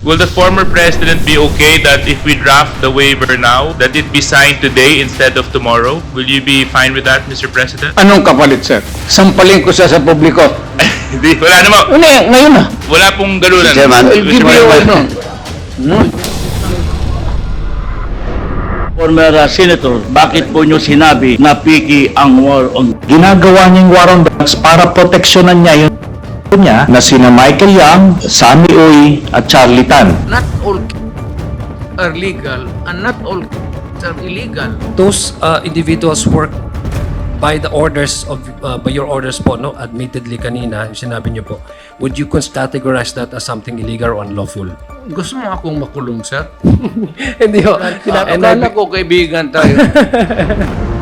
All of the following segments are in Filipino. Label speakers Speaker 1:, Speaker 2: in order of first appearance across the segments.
Speaker 1: Will the former president be okay that if we draft the waiver now, that it be signed today instead of tomorrow? Will you be fine with that, Mr. President?
Speaker 2: Anong kapalit, sir? Sampalin ko siya sa publiko.
Speaker 1: Hindi, wala naman.
Speaker 2: Ngayon na.
Speaker 1: Wala pong ganunan.
Speaker 3: Chairman.
Speaker 2: I'll give you,
Speaker 3: Former Senator, bakit po nyo sinabi na piki ang war on...
Speaker 4: Ginagawa niyang war on drugs para proteksyonan niya yung niya na sina Michael Yang, Sammy Uy at Charlie Tan.
Speaker 5: Not all are legal and not all are illegal.
Speaker 6: Those individuals work by the orders of by your orders po, no? Admittedly kanina sinabi niyo po, would you categorize that as something illegal or unlawful?
Speaker 5: Gusto mo akong makulong, sir?
Speaker 6: Hindi ho.
Speaker 5: Akala ko kaibigan tayo.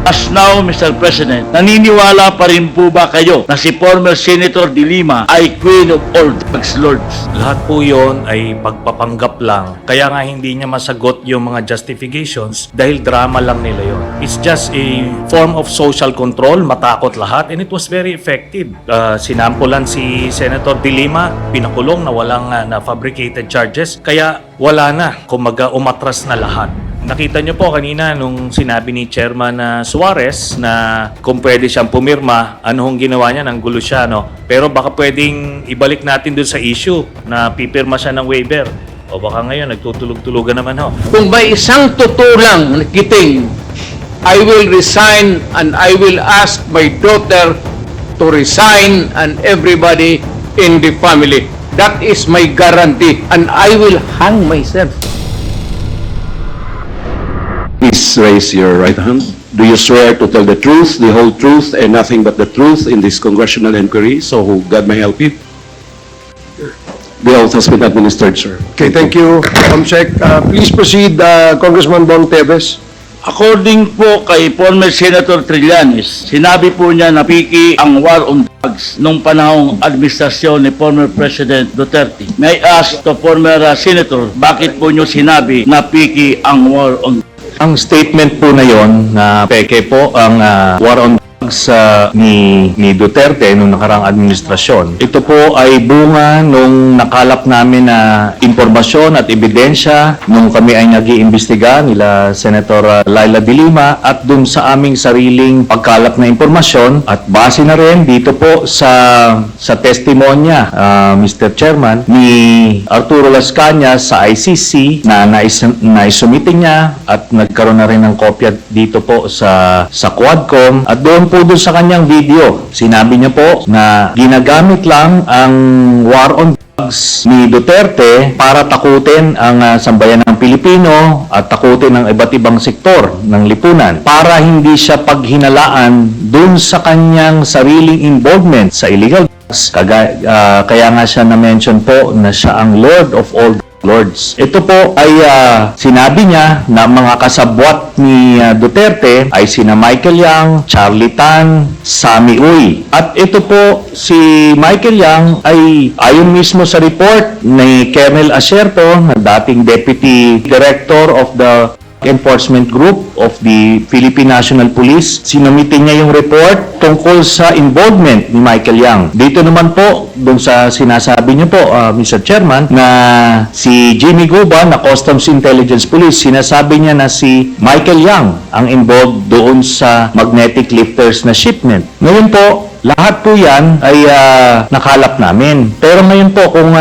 Speaker 3: As now, Mr. President, naniniwala pa rin po ba kayo na si former Senator Delima ay queen of all drugs lords?
Speaker 7: Lahat po yon ay pagpapanggap lang. Kaya nga hindi niya masagot yung mga justifications dahil drama lang nila yon. It's just a form of social control, matakot lahat, and it was very effective. Sinampulan si Senator Delima, pinakulong na walang na fabricated charges, kaya wala na, kumaga umatras na lahat. Nakita nyo po kanina nung sinabi ni Chairman Suarez na kung pwede siyang pumirma, ano hong ginawa niya, nang gulo siya, no? Pero baka pwedeng ibalik natin dun sa issue na pipirma siya ng waiver. O baka ngayon, nagtutulog-tulugan naman, ho.
Speaker 2: kung may isang tutulang nakiting, I will resign and I will ask my daughter to resign and everybody in the family. That is my guarantee and I will hang myself.
Speaker 8: Please raise your right hand. Do you swear to tell the truth, the whole truth, and nothing but the truth in this congressional inquiry? So God may help you. The oath has been administered, sir.
Speaker 9: Okay, thank you, Comsec. Please proceed, Congressman Bong Teves.
Speaker 3: According po kay former Senator Trillanes, sinabi po niya na piki ang war on drugs nung panahong administrasyon ni former President Duterte. May I ask to former Senator, bakit po nyo sinabi na piki ang war on drugs?
Speaker 4: Ang statement po na yon na peke po ang war on drugs ni Duterte noong nakarang administrasyon. Ito po ay bunga nung nakalap namin na impormasyon at ebidensya nung kami ay nag-iimbestiga nila Senator Delima at dun sa aming sariling pagkalap na impormasyon at base na rin dito po sa testimonya, Mr. Chairman, ni Arturo Las Cañas sa ICC na naisumite niya at nagkaroon na rin ng kopya dito po sa QUADCOM at doon po sa kanyang video, sinabi niya po na ginagamit lang ang war on drugs ni Duterte para takutin ang sambayan ng Pilipino at takutin ang iba't ibang sektor ng lipunan para hindi siya paghinalaan dun sa kanyang sariling involvement sa illegal drugs. Kaya nga siya na-mention po na siya ang Lord of all Lords. Ito po ay sinabi niya na mga kasabwat ni Duterte ay sina Michael Yang, Charlie Tan, Sammy Uy. At ito po si Michael Yang ay ayon mismo sa report ni Colonel Acerto na dating Deputy Director of the Enforcement Group of the Philippine National Police. Sinumite niya yung report tungkol sa involvement ni Michael Yang. Dito naman po, dun sa sinasabi niyo po, Mr. Chairman, na si Jimmy Guba na Customs Intelligence Police, sinasabi niya na si Michael Yang ang involved doon sa magnetic lifters na shipment. Ngayon po, lahat po yan ay nakalap namin. Pero ngayon po, kung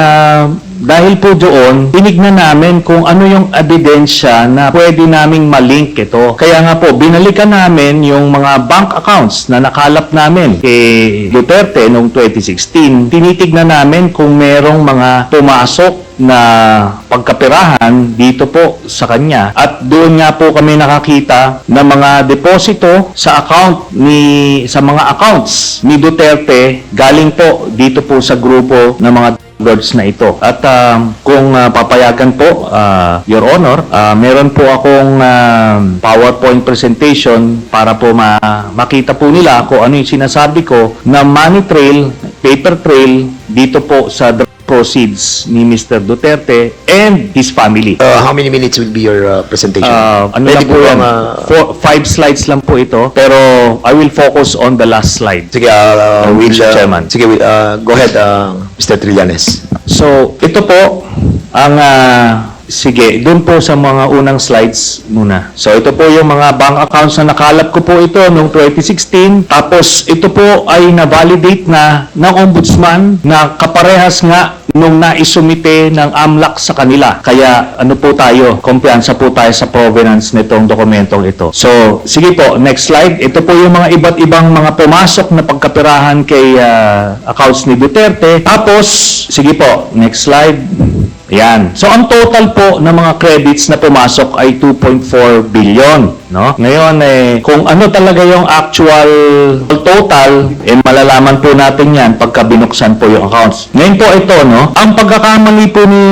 Speaker 4: dahil po doon, tinignan namin kung ano yung ebidensya na pwede naming malink ito. Kaya nga po, binalikan namin yung mga bank accounts na nakalap namin kay Duterte noong 2016. Tinitignan namin kung merong mga pumasok na pagkapirahan dito po sa kanya. At doon nga po kami nakakita ng mga deposito sa mga accounts ni Duterte galing po dito po sa grupo ng mga lords na ito. At kung papayagan po, Your Honor, meron po akong PowerPoint presentation para po makita po nila kung ano yung sinasabi ko na money trail, paper trail dito po sa proceeds ni Mr. Duterte and his family.
Speaker 10: How many minutes will be your presentation?
Speaker 4: Ano lang po yan? 5 slides lang po ito, pero I will focus on the last slide.
Speaker 10: Sige,
Speaker 4: Mr. Chairman.
Speaker 10: Sige, go ahead. Mr. Trillanes.
Speaker 4: So, ito po ang sige, doon po sa mga unang slides muna. So, ito po yung mga bank accounts na nakalap ko po ito noong 2016. Tapos, ito po ay na-validate na ng ombudsman na kaparehas nga nung naisumite ng AMLAC sa kanila. Kaya, ano po tayo, kumpiyansa po tayo sa provenance nitong dokumentong ito. So, sige po, next slide. Ito po yung mga iba't ibang mga pumasok na pagkapirahan kay accounts ni Duterte. Tapos, sige po, next slide. Yan. So, ang total po ng mga credits na pumasok ay 2.4 billion. No? Ngayon, kung ano talaga yung actual total, malalaman po natin yan pagka binuksan po yung accounts. Ngayon po ito, no? Ang pagkakamali po ni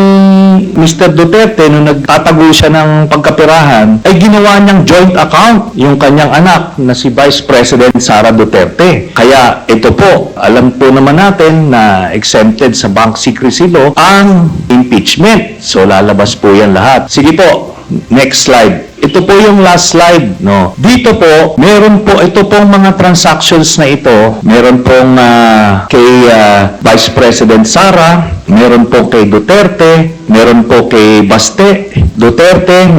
Speaker 4: Mr. Duterte nung nagtatago siya ng pagkapirahan, ay ginawa niyang joint account yung kanyang anak na si Vice President Sara Duterte. Kaya ito po, alam po naman natin na exempted sa bank secrecy law ang impeachment. So, lalabas po yan lahat. Sige po, next slide. Ito po yung last slide, no. Dito po, meron po ito pong mga transactions na ito. Meron pong kay Vice President Sara, meron po kay Duterte, meron po kay Baste Duterte,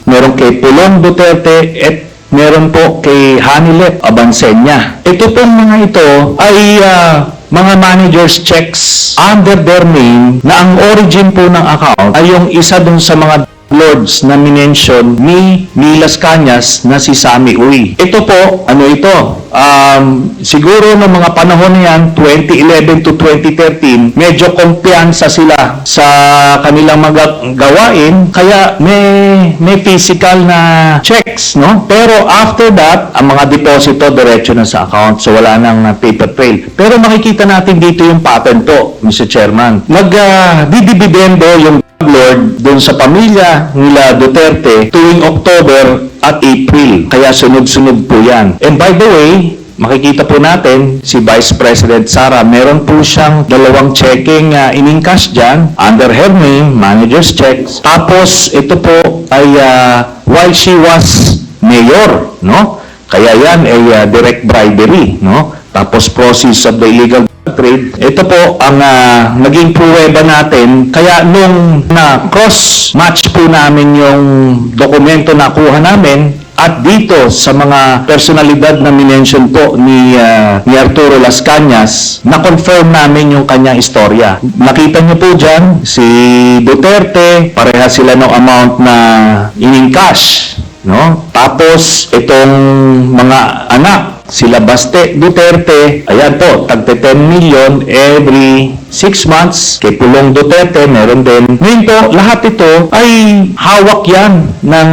Speaker 4: meron kay Pulong Duterte, at meron po kay Hanilep Abansenya. Ito pong mga ito ay mga managers checks under their name na ang origin po ng account ay yung isa dun sa mga lords na minention ni Las Cañas na si Sammy Uy. Ito po, ano ito? Siguro ng mga panahon na yan, 2011 to 2013, medyo kumpiyansa sila sa kanilang mga gawain, kaya may physical na checks, no? Pero after that, ang mga deposito diretso na sa account, so wala nang paper trail. Pero makikita natin dito yung pattern po, Mr. Chairman. Nagdidibidendo yung Lord doon sa pamilya nila Duterte tuwing October at April. Kaya sunod-sunod po yan. And by the way, makikita po natin si Vice President Sara, meron po siyang 2 checking in-encash dyan under her name, manager's checks. Tapos ito po ay while she was mayor, no? Kaya yan ay direct bribery, no? Tapos process of the illegal trade. Ito po ang naging pruweba natin. Kaya nung na-cross-match po namin yung dokumento na kuha namin at dito sa mga personalidad na minention po ni Arturo Las Cañas, na-confirm namin yung kanyang istorya. Nakita niyo po dyan, si Duterte, pareha sila ng amount na in-encash. No? Tapos, itong mga anak, sila Baste Duterte, ayan po, tagte 10 million every 6 months. Kay Pulong Duterte, meron din. Ngayon po, lahat ito ay hawak yan ng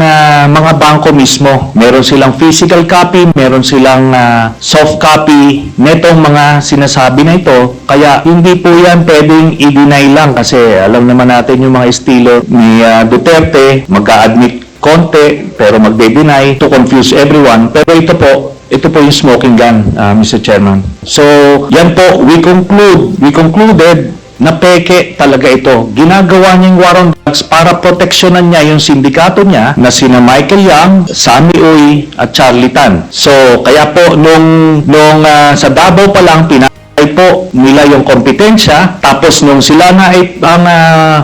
Speaker 4: mga bangko mismo. Meron silang physical copy, meron silang soft copy netong mga sinasabi na ito. Kaya hindi po yan pwedeng i-deny lang kasi alam naman natin yung mga estilo ni Duterte, mag-a-admit konti pero magde-deny to confuse everyone. Pero ito po yung smoking gun, Mr. Chairman. So, yan po, we concluded na peke talaga ito. Ginagawa niyang war on drugs para proteksyonan niya yung sindikato niya na sina Michael Yang, Sammy Uy, at Charlie Tan. So, kaya po, nung sa Davao pa lang, ay po nila yung kompetensya. Tapos nung sila na ang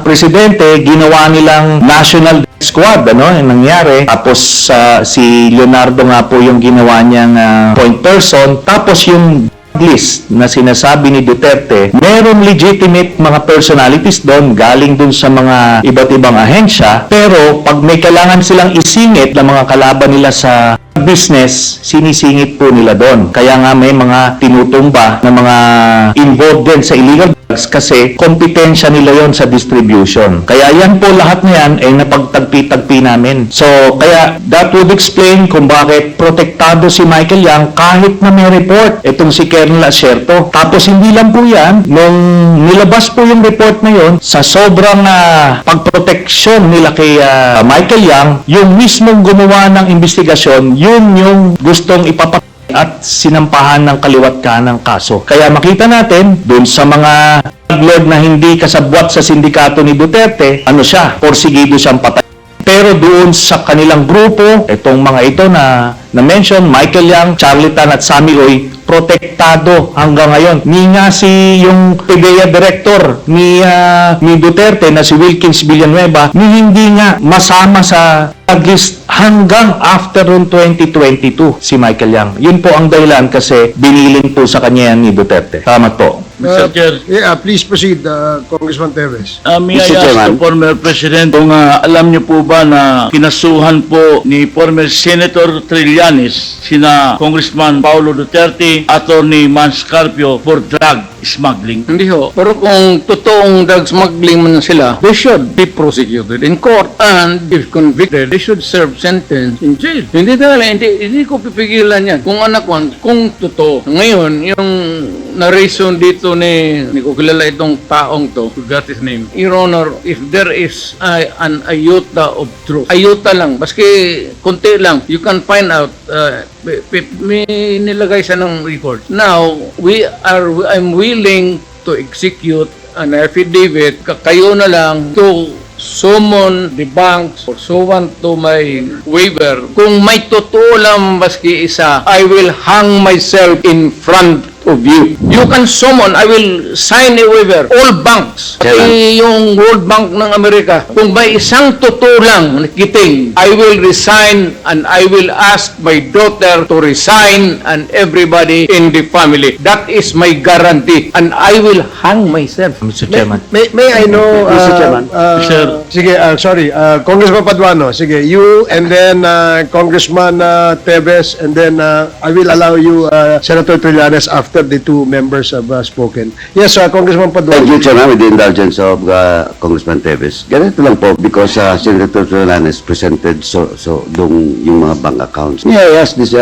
Speaker 4: presidente, ginawa nilang national squad, yung nangyari. Tapos si Leonardo nga po yung ginawa niyang point person. Tapos yung list na sinasabi ni Duterte, meron legitimate mga personalities doon, galing doon sa mga iba't ibang ahensya. Pero pag may kailangan silang isingit ng mga kalaban nila sa business, sinisingit po nila doon. Kaya nga may mga tinutumba na mga involved din sa illegal drugs kasi kompetensya nila yon sa distribution. Kaya yan po lahat na yan ay napagtagpi-tagpi namin. So, kaya that would explain kung bakit protektado si Michael Yang kahit na may report itong si Colonel Acerto. Tapos hindi lang po yan, nung nilabas po yung report na yon, sa sobrang pagproteksyon nila kay Michael Yang, yung mismong gumawa ng investigasyon, yun yung gustong ipapakita at sinampahan ng kaliwat kanang kaso. Kaya makita natin, dun sa mga lord na hindi kasabwat sa sindikato ni Duterte, porsigido siyang patay. Pero doon sa kanilang grupo, itong mga ito na na-mention, Michael Yang, Charlie Tan at Sammy Oy, protektado hanggang ngayon. Ni nga si yung PDEA director ni Duterte na si Wilkins Villanueva, ni hindi nga masama sa list hanggang after noong 2022 si Michael Yang. Yun po ang dahilan kasi binilin po sa kanya yan ni Duterte. Tama po.
Speaker 3: Mr. Chair,
Speaker 9: Please proceed, Congressman Teves.
Speaker 3: may I
Speaker 8: Mr.
Speaker 3: ask
Speaker 8: Chairman.
Speaker 3: the former President kung alam niyo po ba na kinasuhan po ni former Senator Trillianes sina Congressman Paulo Duterte, Attorney Manscarpio for drug smuggling?
Speaker 2: Hindi ho. Pero kung totoong drug smuggling man sila, they should be prosecuted in court. And if convicted, they should serve sentence in jail. Hindi hindi ko pipigilan yan. Kung anak ko, kung totoo. Ngayon, yung narration dito ni ko kilala itong taong to, forgot his name. Your Honor, if there is an iota of truth, iota lang, baski konti lang, you can find out, may nilagay siya ng report. Now, I'm willing to execute an affidavit, kayo na lang to summon the banks or summon to my waiver. Kung may totoo lang baski isa, I will hang myself in front of you. You can summon, I will sign a waiver. All banks, pati yung World Bank ng Amerika. Kung may isang totoo lang nakiting, I will resign and I will ask my daughter to resign and everybody in the family. That is my guarantee. And I will hang myself.
Speaker 4: Mr. Chairman.
Speaker 9: May I know,
Speaker 8: Mr. Chairman.
Speaker 3: Sir.
Speaker 9: Sige, sorry, Congressman Paduano, sige, you and then Congressman Teves, and then I will allow you, Senator Trillanes, after the two members have spoken. Yes, Congressman
Speaker 8: Thank you,
Speaker 9: Paduano.
Speaker 8: Chairman, with the indulgence of Congressman Teves. Ganito lang po, because Senator Trillanes presented yung mga bank accounts. May I ask this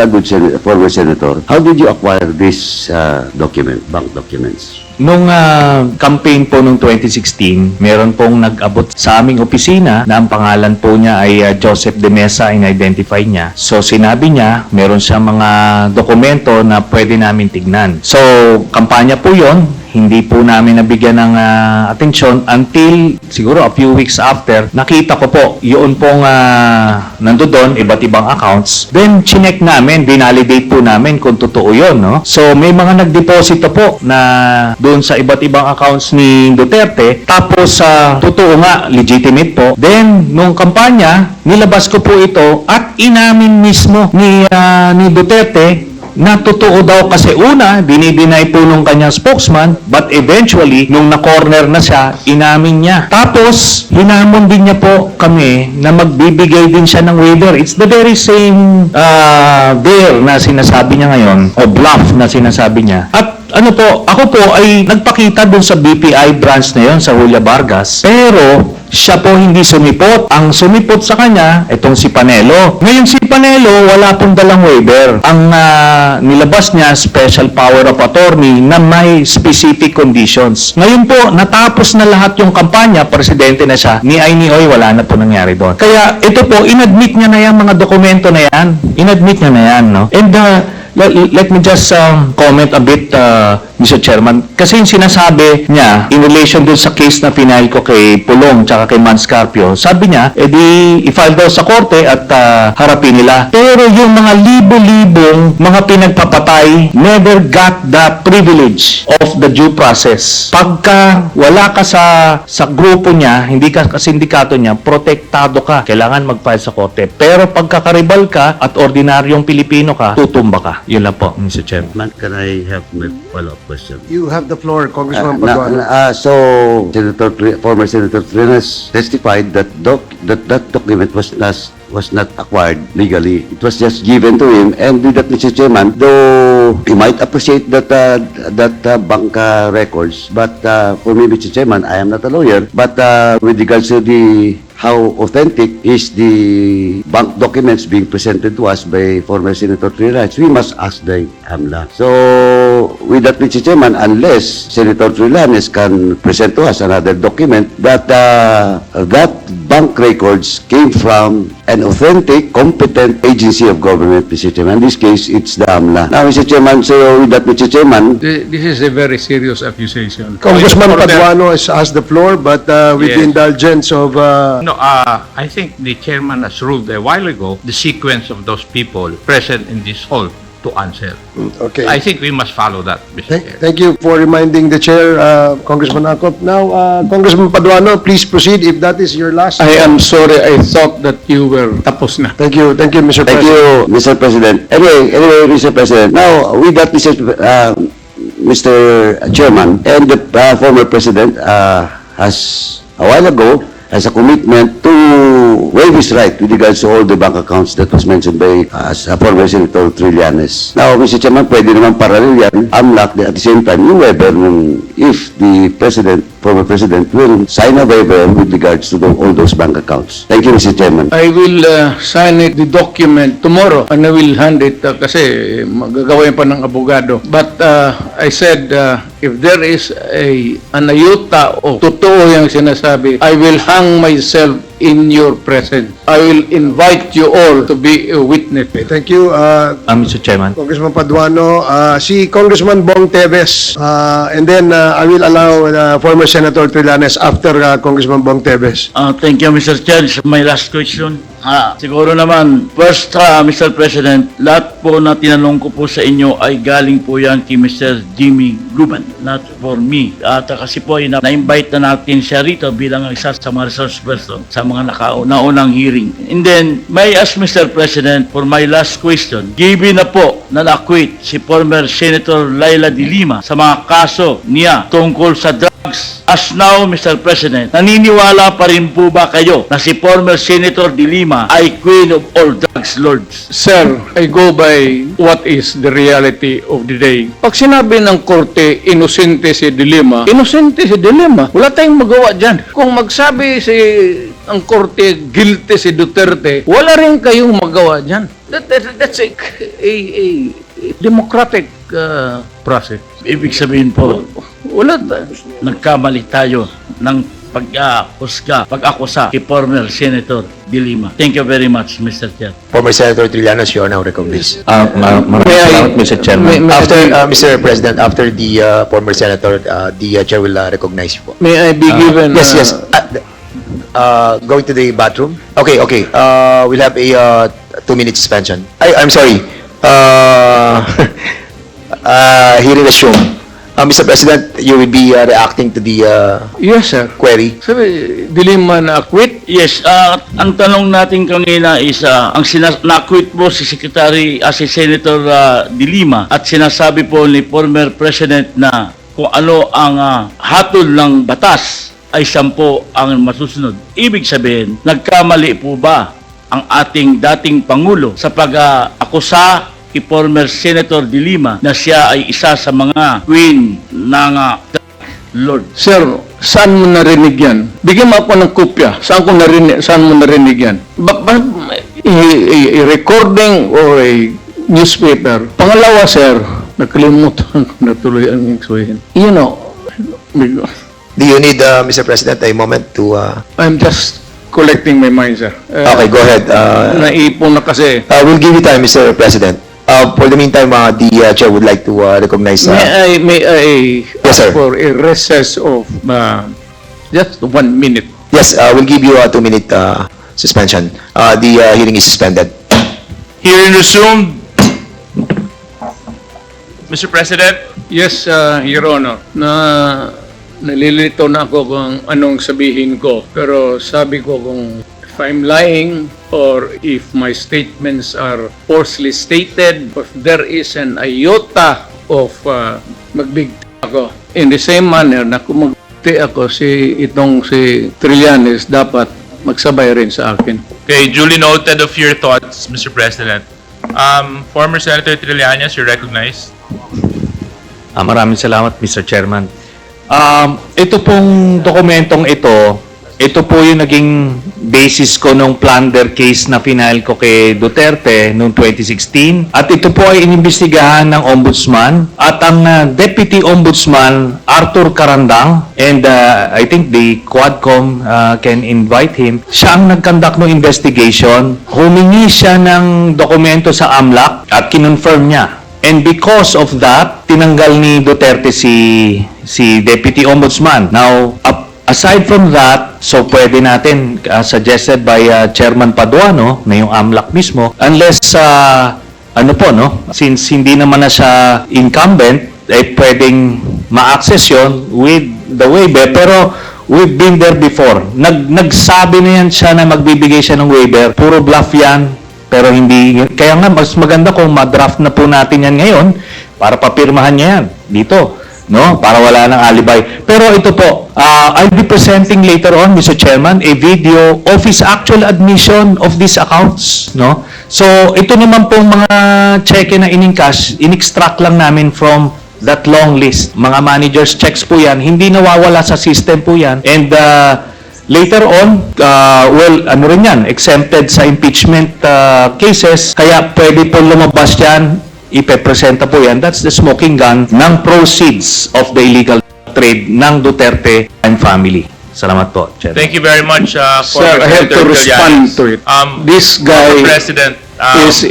Speaker 8: former senator, how did you acquire this bank documents?
Speaker 4: Nung campaign po nung 2016, meron pong nag-abot sa aming opisina na ang pangalan po niya ay Joseph De Mesa, in-identify niya. So sinabi niya, meron siyang mga dokumento na pwede namin tignan. So kampanya po yon, hindi po namin nabigyan ng atensyon until siguro a few weeks after, nakita ko po yun pong nandoon, iba't ibang accounts. Then chinek namin, dinalidate po namin kung totoo yun. No? So may mga nagdeposito po na doon sa iba't ibang accounts ni Duterte. Tapos totoo nga, legitimate po. Then nung kampanya, nilabas ko po ito at inamin mismo ni Duterte na totoo daw kasi una, dinideny po nung kanyang spokesman, but eventually, nung na-corner na siya, inamin niya. Tapos, hinamon din niya po kami na magbibigay din siya ng waiver. It's the very same dare na sinasabi niya ngayon, o bluff na sinasabi niya. At ako po ay nagpakita dun sa BPI branch na yon sa Julia Vargas, pero siya po hindi sumipot. Ang sumipot sa kanya, itong si Panelo. Ngayon si Panelo, wala pong dalang waiver. Ang nilabas niya, special power of attorney na may specific conditions. Ngayon po, natapos na lahat yung kampanya, presidente na siya, ni Oy, wala na po nangyari doon. Kaya ito po, inadmit niya na yan, mga dokumento na yan. Inadmit niya na yan, no? And let me just comment a bit, Mr. Chairman. Kasi yung sinasabi niya, in relation dun sa case na final ko kay Pulong tsaka kay Manscarpio, sabi niya, i-file daw sa korte at harapin nila. Pero yung mga libo-libong mga pinagpapatay never got the privilege of the due process. Pagka wala ka sa grupo niya, hindi ka sa sindikato niya, protektado ka. Kailangan mag-file sa korte. Pero pagka karibal ka at ordinaryong Pilipino ka, tutumba ka. Yun lang po, Mr. Chairman.
Speaker 8: Can I have my follow-up question?
Speaker 9: You have the floor, Congressman Paduano.
Speaker 8: So, former Senator Trillanes testified that that document was not acquired legally. It was just given to him. And with that, Mr. Chairman, though he might appreciate that bank records, but for me, Mr. Chairman, I am not a lawyer. But with regards to how authentic is the bank documents being presented to us by former Senator Trillanes, we must ask the AMLA. So, with that, Mr. Chairman, unless Senator Trillanes can present to us another document that that bank records came from an authentic, competent agency of government, Mr. Chairman. In this case, it's the AMLA. Now, Mr. Chairman, so with that, Mr. Chairman,
Speaker 2: This is a very serious accusation.
Speaker 9: Congressman Paduano has the floor, but with the
Speaker 5: Yes.
Speaker 9: indulgence of...
Speaker 5: No, I think the chairman has ruled a while ago the sequence of those people present in this hall to answer.
Speaker 9: Okay.
Speaker 5: I think we must follow that, Mr. Chair.
Speaker 9: Thank you for reminding the chair, Congressman Acop. Now, Congressman Paduano, please proceed if that is your last.
Speaker 2: I am sorry, I thought that you were tapos na.
Speaker 9: Thank you, Mr.
Speaker 8: thank
Speaker 9: President.
Speaker 8: you, Mr. President. Anyway, Mr. President, now, with that, Mr. Chairman, and the former President has, a while ago, has a commitment to waive his right with regards to all the bank accounts that was mentioned by former Senator Trillianes. Now, Mr. Chairman, pwede naman parallel yan, unlock at the same time yung waiver if the former President will sign a waiver with regards to all those bank accounts. Thank you, Mr. Chairman.
Speaker 2: I will sign the document tomorrow and I will hand it kasi magagawin pa ng abogado. But I said, if there is an ayuta o totoo yung sinasabi, I will hang myself in your presence. I will invite you all to be a witness.
Speaker 9: Thank you,
Speaker 4: Mr. Chairman.
Speaker 9: Congressman Paduano. Si Congressman Bong Teves, and then I will allow former Senator Trillanes after Congressman Bong Teves.
Speaker 3: Thank you, Mr. Chair. My last question. Siguro naman, first, Mr. President, lahat po na tinanong ko po sa inyo ay galing po yan kay Mr. Jimmy Guban, not for me. At kasi po ay na-invite na natin siya rito bilang isa sa mga resource person sa mga naunang hearing. And then, may I ask Mr. President for my last question, given na po na na-acquit si former Senator Delima sa mga kaso niya tungkol sa drugs, as now, Mr. President, naniniwala pa rin po ba kayo na si former Senator Delima ay queen of all drugs lords?
Speaker 2: Sir, I go by what is the reality of the day. Pag sinabi ng korte, inosente si Delima, inosente si Delima. Wala tayong magawa dyan. Kung magsabi ang korte, guilty si Duterte, wala rin kayong magawa dyan. That's a democratic process.
Speaker 3: Ibig sabihin po,
Speaker 2: Wala.
Speaker 3: nagkamali tayo ng pag-akusa kay former Senator Delima. Thank you very much, Mr. Chair.
Speaker 10: Former Senator Trillanes, you are now recognized.
Speaker 4: Maraming salamat, Mr. Chairman.
Speaker 10: After, Mr. President, after the former Senator, the Chair will recognize you po.
Speaker 2: May I be given...
Speaker 10: Yes. Going to the bathroom? Okay. We'll have a 2-minute suspension. I'm sorry. Hearing resumed. Mr. President, you will be reacting to the
Speaker 2: Yes, sir.
Speaker 10: query.
Speaker 2: Sabi, Delima na-acquit?
Speaker 3: Yes, ang tanong natin kanina is, na-acquit po si si Senator Delima at sinasabi po ni former President na kung ano ang hatol ng batas ay 10 ang masusunod. Ibig sabihin, nagkamali po ba ang ating dating Pangulo sa pag-akusa kay former Senator Delima na siya ay isa sa mga queen ng Lord?
Speaker 2: Sir, saan mo narinig yan? Bigyan mo ako ng kopya. Saan mo narinig yan? A recording or a newspaper. Pangalawa, sir, nakalimutan ko na tuloy ang sabihin. You know,
Speaker 10: Do you need, Mr. President, a moment to...
Speaker 2: I'm just collecting my mind, sir.
Speaker 10: Okay, go ahead.
Speaker 2: Naipon na kasi.
Speaker 10: We'll give you time, Mr. President. For the meantime, the Chair would like to recognize...
Speaker 2: May I
Speaker 10: Yes, sir.
Speaker 2: for a recess of just 1 minute.
Speaker 10: Yes, we'll give you a 2-minute suspension. The hearing is suspended.
Speaker 1: Hearing resumed. Mr. President,
Speaker 2: Yes, Your Honor. Nalilito na ako kung anong sabihin ko. Pero sabi ko kung if I'm lying or if my statements are falsely stated, if there is an iota of magbigti ako. In the same manner na kung magbigti ako si Trillianes, dapat magsabay rin sa akin.
Speaker 1: okay, duly noted of your thoughts, Mr. President. Former Senator Trillianes, you're recognized.
Speaker 4: Maraming salamat, Mr. Chairman. Ito pong dokumentong ito po yung naging basis ko nung plunder case na final ko kay Duterte noong 2016. At ito po ay inimbestigahan ng Ombudsman at ang Deputy Ombudsman Arthur Carandang, and I think the QUADCOM can invite him. Siya ang nag-conduct ng investigation. Humingi siya ng dokumento sa AMLAC at kinonfirm niya. And because of that, tinanggal ni Duterte si Deputy Ombudsman. Now, aside from that, so pwede natin, suggested by Chairman Paduano, na yung AMLAC mismo, unless, since hindi naman na siya incumbent, ay pwedeng ma-access yun with the waiver. Pero we've been there before. Nagsabi na yan siya na magbibigay siya ng waiver. Puro bluff yan. Pero hindi, kaya nga mas maganda kung ma-draft na po natin yan ngayon para papirmahan niya yan dito, no? Para wala nang alibay. Pero ito po, I'll be presenting later on, Mr. Chairman, a video of his actual admission of these accounts, no? So, ito naman pong mga cheque na in-encash, in-extract lang namin from that long list. Mga managers checks po yan, hindi nawawala sa system po yan. And later on, ano rin yan, exempted sa impeachment cases, kaya pwede po lumabas yan, ipepresenta po yan. That's the smoking gun ng proceeds of the illegal trade ng Duterte and family. Salamat po, Chair.
Speaker 1: Thank you very much,
Speaker 2: Sir, I have to respond to it. This guy
Speaker 1: President,
Speaker 2: is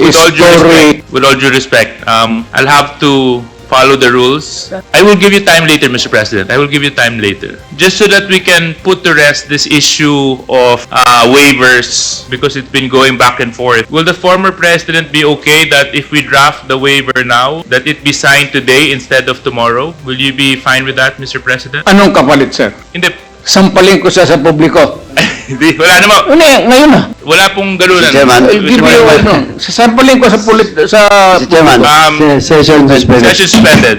Speaker 1: with all due respect, I'll have to follow the rules. I will give you time later, Mr. President. I will give you time later. Just so that we can put to rest this issue of waivers, because it's been going back and forth. Will the former President be okay that if we draft the waiver now, that it be signed today instead of tomorrow? Will you be fine with that, Mr. President?
Speaker 2: Anong kapalit, sir?
Speaker 1: Hindi.
Speaker 2: Sampalin ko siya sa publiko.
Speaker 1: Hindi, wala naman.
Speaker 2: Ngayon na.
Speaker 1: Wala pong galunan.
Speaker 2: I'll give you, sasampalin ko sa
Speaker 10: Mr. Chairman, session suspended.
Speaker 1: Session suspended.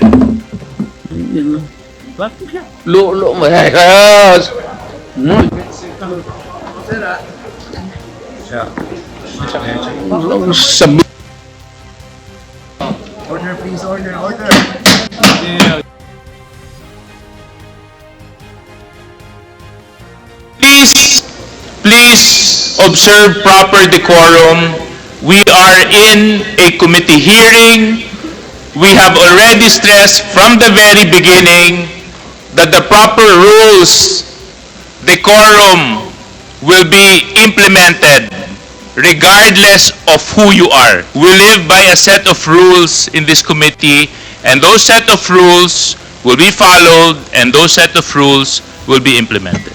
Speaker 2: Sabi. Please observe proper decorum. We are in a committee hearing. We have already stressed from the very beginning that the proper rules, decorum, will be implemented regardless of who you are. We live by a set of rules in this committee, and those set of rules will be followed, and those set of rules will be implemented.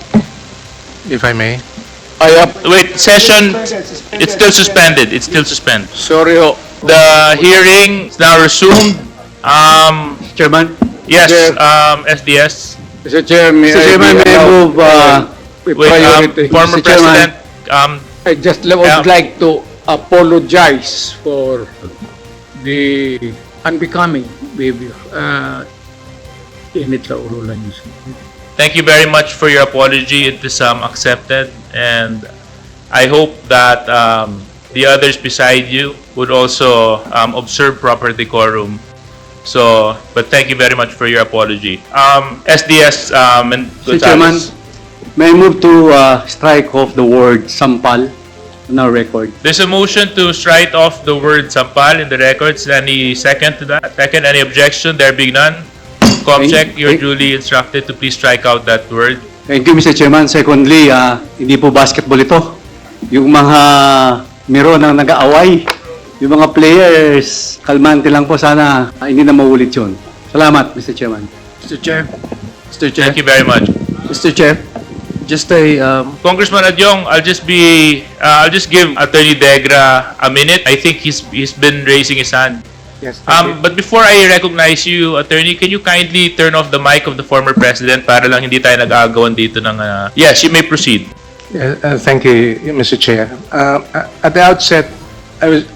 Speaker 11: If I may.
Speaker 1: Wait, session, it's still suspended. It's still suspended.
Speaker 2: Sorry ho.
Speaker 1: The hearing is now resumed.
Speaker 11: Chairman?
Speaker 1: Yes, SDS.
Speaker 2: Mr. Chair, may I move priority?
Speaker 1: Former
Speaker 2: Mr. Chairman,
Speaker 1: President,
Speaker 2: I just would like to apologize for the unbecoming behavior. Init sa urulan niyo.
Speaker 1: thank you very much for your apology. It is accepted, and I hope that the others beside you would also observe proper decorum. So, but thank you very much for your apology. SDS and
Speaker 11: Mr. Chairman, may I move to strike off the word sampal on our record?
Speaker 1: There's a motion to strike off the word sampal in the records. Any second to that? Second, any objection? There being none. Comcheck, you're duly instructed to please strike out that word.
Speaker 11: Thank you, Mr. Chairman. Secondly, hindi po basketball ito. Yung mga meron ng nag-aaway, yung mga players, kalmante lang po, sana hindi na maulit yun. Salamat, Mr. Chairman.
Speaker 6: Mr. Chair. Mr. Chair.
Speaker 1: Thank you very much.
Speaker 6: Mr. Chair. Just a
Speaker 1: Congressman Adyong, I'll just give Attorney Degra a minute. I think he's been raising his hand.
Speaker 11: Yes.
Speaker 1: But before I recognize you, Attorney, can you kindly turn off the mic of the former president para lang hindi tayo nag-aagawan dito ng... Yes, you may proceed.
Speaker 12: Thank you, Mr. Chair. At the outset,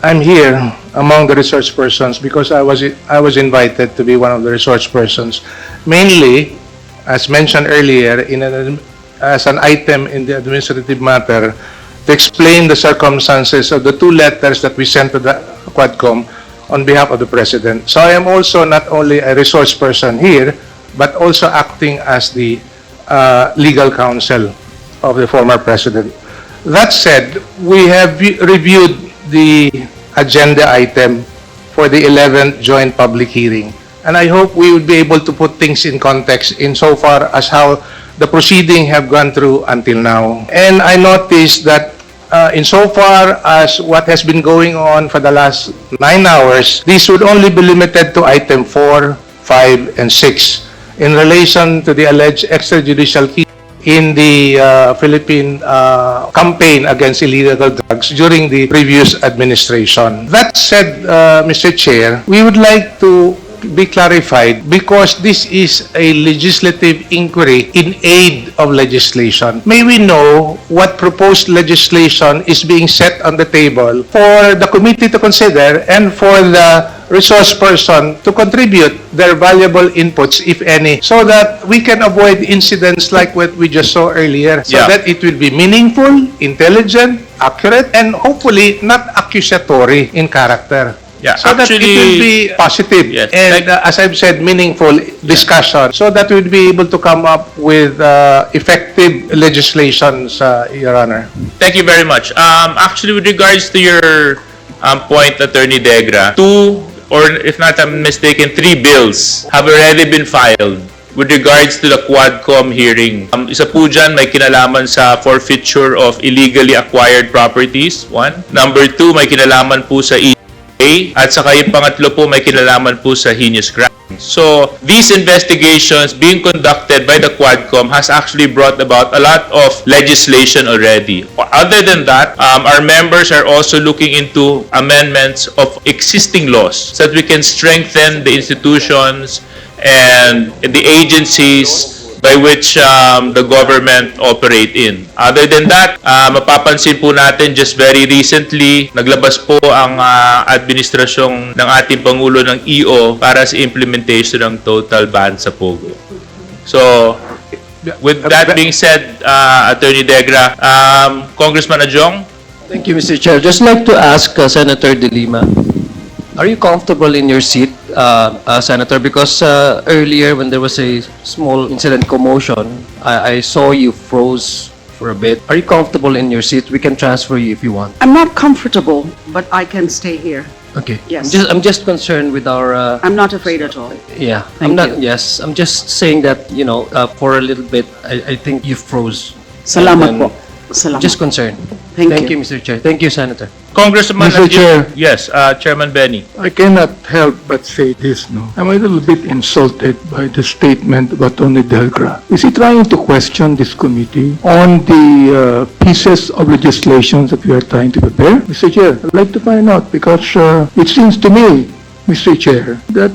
Speaker 12: I'm here among the resource persons because I was invited to be one of the resource persons, mainly, as mentioned earlier, as an item in the administrative matter to explain the circumstances of the two letters that we sent to the QUADCOM on behalf of the President. So I am also not only a resource person here, but also acting as the legal counsel of the former President. That said, we have reviewed the agenda item for the 11th joint public hearing. And I hope we would be able to put things in context insofar as how the proceeding have gone through until now. And I noticed that insofar as what has been going on for the last 9 hours, this would only be limited to item 4, 5, and 6 in relation to the alleged extrajudicial key in the Philippine campaign against illegal drugs during the previous administration. That said, Mr. Chair, we would like to be clarified because this is a legislative inquiry in aid of legislation. May we know what proposed legislation is being set on the table for the committee to consider and for the resource person to contribute their valuable inputs, if any, so that we can avoid incidents like what we just saw earlier, so that it will be meaningful, intelligent, accurate, and hopefully not accusatory in character.
Speaker 1: Yeah,
Speaker 12: So that it will be positive
Speaker 1: Yes.
Speaker 12: and, as I've said, meaningful discussion, so that we'll be able to come up with effective legislations, Your Honor.
Speaker 1: Thank you very much. Actually, with regards to your point, Attorney Degra, 2, or if not I'm mistaken, 3 bills have already been filed with regards to the QUADCOM hearing. Isa po dyan, may kinalaman sa forfeiture of illegally acquired properties, 1. Number 2, may kinalaman po sa at saka yung pangatlo po, may kinalaman po sa heinous crime. So, these investigations being conducted by the QUADCOM has actually brought about a lot of legislation already. Other than that, our members are also looking into amendments of existing laws so that we can strengthen the institutions and the agencies by which the government operate in. Other than that, mapapansin po natin just very recently, naglabas po ang administrasyong ng ating Pangulo ng EO para sa implementation ng total ban sa Pogo. So, with that being said, Attorney Degra, Congressman Adjong?
Speaker 6: Thank you, Mr. Chair. Just like to ask Senator Delima, are you comfortable in your seat, Senator? Because earlier when there was a small incident commotion, I saw you froze for a bit. Are you comfortable in your seat? We can transfer you if you want.
Speaker 13: I'm not comfortable, but I can stay here.
Speaker 6: Okay.
Speaker 13: Yes.
Speaker 6: I'm just concerned with our.
Speaker 13: I'm not afraid at all.
Speaker 6: Yeah.
Speaker 13: Thank
Speaker 6: I'm not.
Speaker 13: you.
Speaker 6: Yes. I'm just saying that for a little bit, I think you froze.
Speaker 13: Salamat
Speaker 6: And
Speaker 13: po. Salamat.
Speaker 6: Just concerned.
Speaker 13: Thank you.
Speaker 6: Mr. Chair. Thank you, Senator.
Speaker 1: Congressman
Speaker 12: Mr.
Speaker 1: Adjong?
Speaker 12: Chair.
Speaker 1: Yes, Chairman Benny.
Speaker 12: I cannot help but say this, no? I'm a little bit insulted by the statement of Attorney Delgra. Is he trying to question this committee on the pieces of legislation that we are trying to prepare? Mr. Chair, I'd like to find out because it seems to me, Mr. Chair, that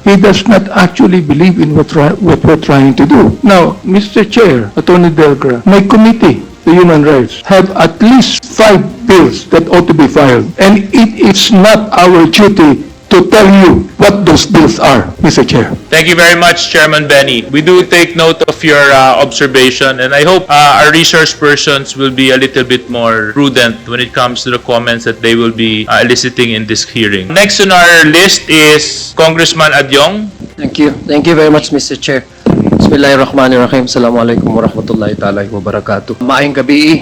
Speaker 12: he does not actually believe in what we're trying to do. Now, Mr. Chair, Attorney Delgra, my committee, the Human Rights, have at least 5 bills that ought to be filed. And it is not our duty to tell you what those bills are, Mr. Chair.
Speaker 1: Thank you very much, Chairman Benny. We do take note of your observation, and I hope our resource persons will be a little bit more prudent when it comes to the comments that they will be eliciting in this hearing. Next on our list is Congressman Adjong.
Speaker 6: Thank you. Thank you very much, Mr. Chair. Bismillahirrahmanirrahim. Assalamualaikum warahmatullahi ta'ala wabarakatuh. Maayong gabi,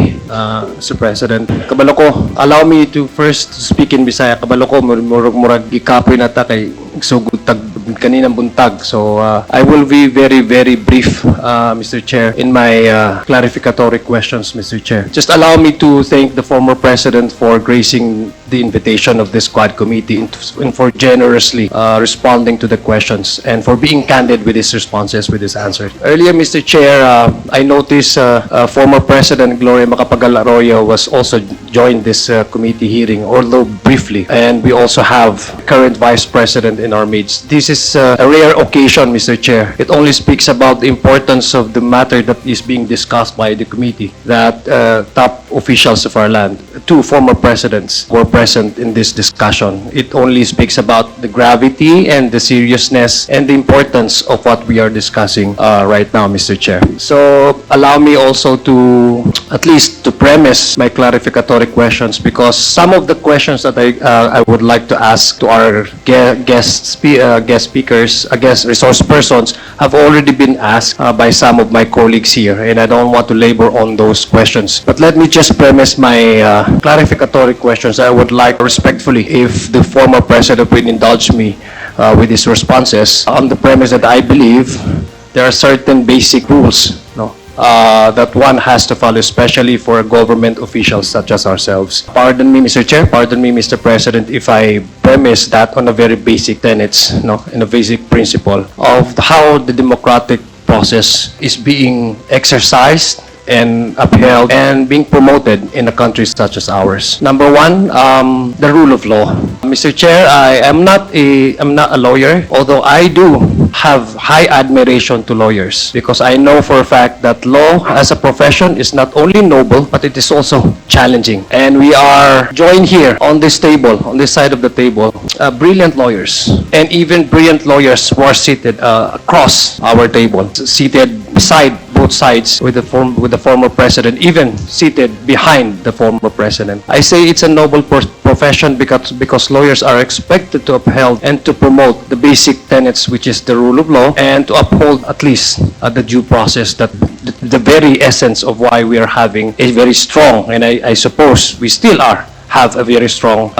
Speaker 6: Mr. President. Kabalo ko, allow me to first speak in Bisaya. Kabalo ko, murag gikapoy na ta kay sugutag kaninang buntag. So, I will be very, very brief, Mr. Chair, in my clarificatory questions, Mr. Chair. Just allow me to thank the former President for gracing the invitation of this Quad Committee and for generously responding to the questions and for being candid with his responses, with his answers. Earlier, Mr. Chair, I noticed former President Gloria Macapagal-Arroyo was also joined this committee hearing, although briefly. And we also have current Vice President in our midst. This is a rare occasion, Mr. Chair. It only speaks about the importance of the matter that is being discussed by the committee, that top officials of our land, 2 former presidents were present in this discussion. It only speaks about the gravity and the seriousness and the importance of what we are discussing right now, Mr. Chair. So allow me also to at least to premise my clarificatory questions, because some of the questions that I would like to ask to our guest speakers, guest resource persons, have already been asked by some of my colleagues here, and I don't want to labor on those questions. But let me just just premise my clarificatory questions. I would like respectfully if the former president would indulge me with his responses on the premise that I believe there are certain basic rules, no, that one has to follow, especially for government officials such as ourselves. Pardon me, Mr. Chair, pardon me, Mr. President, if I premise that on a very basic tenets, no, in a basic principle of how the democratic process is being exercised and upheld and being promoted in a country such as ours. Number one, the rule of law. Mr. Chair, I'm not a lawyer, although I do have high admiration to lawyers because I know for a fact that law as a profession is not only noble, but it is also challenging. And we are joined here on this table, on this side of the table, brilliant lawyers and even brilliant lawyers who are seated across our table, seated beside both sides with the former president, even seated behind the former president. I say it's a noble profession because lawyers are expected to uphold and to promote the basic tenets, which is the rule of law, and to uphold at least the due process, that the very essence of why we are having a very strong, and I suppose we still have a very strong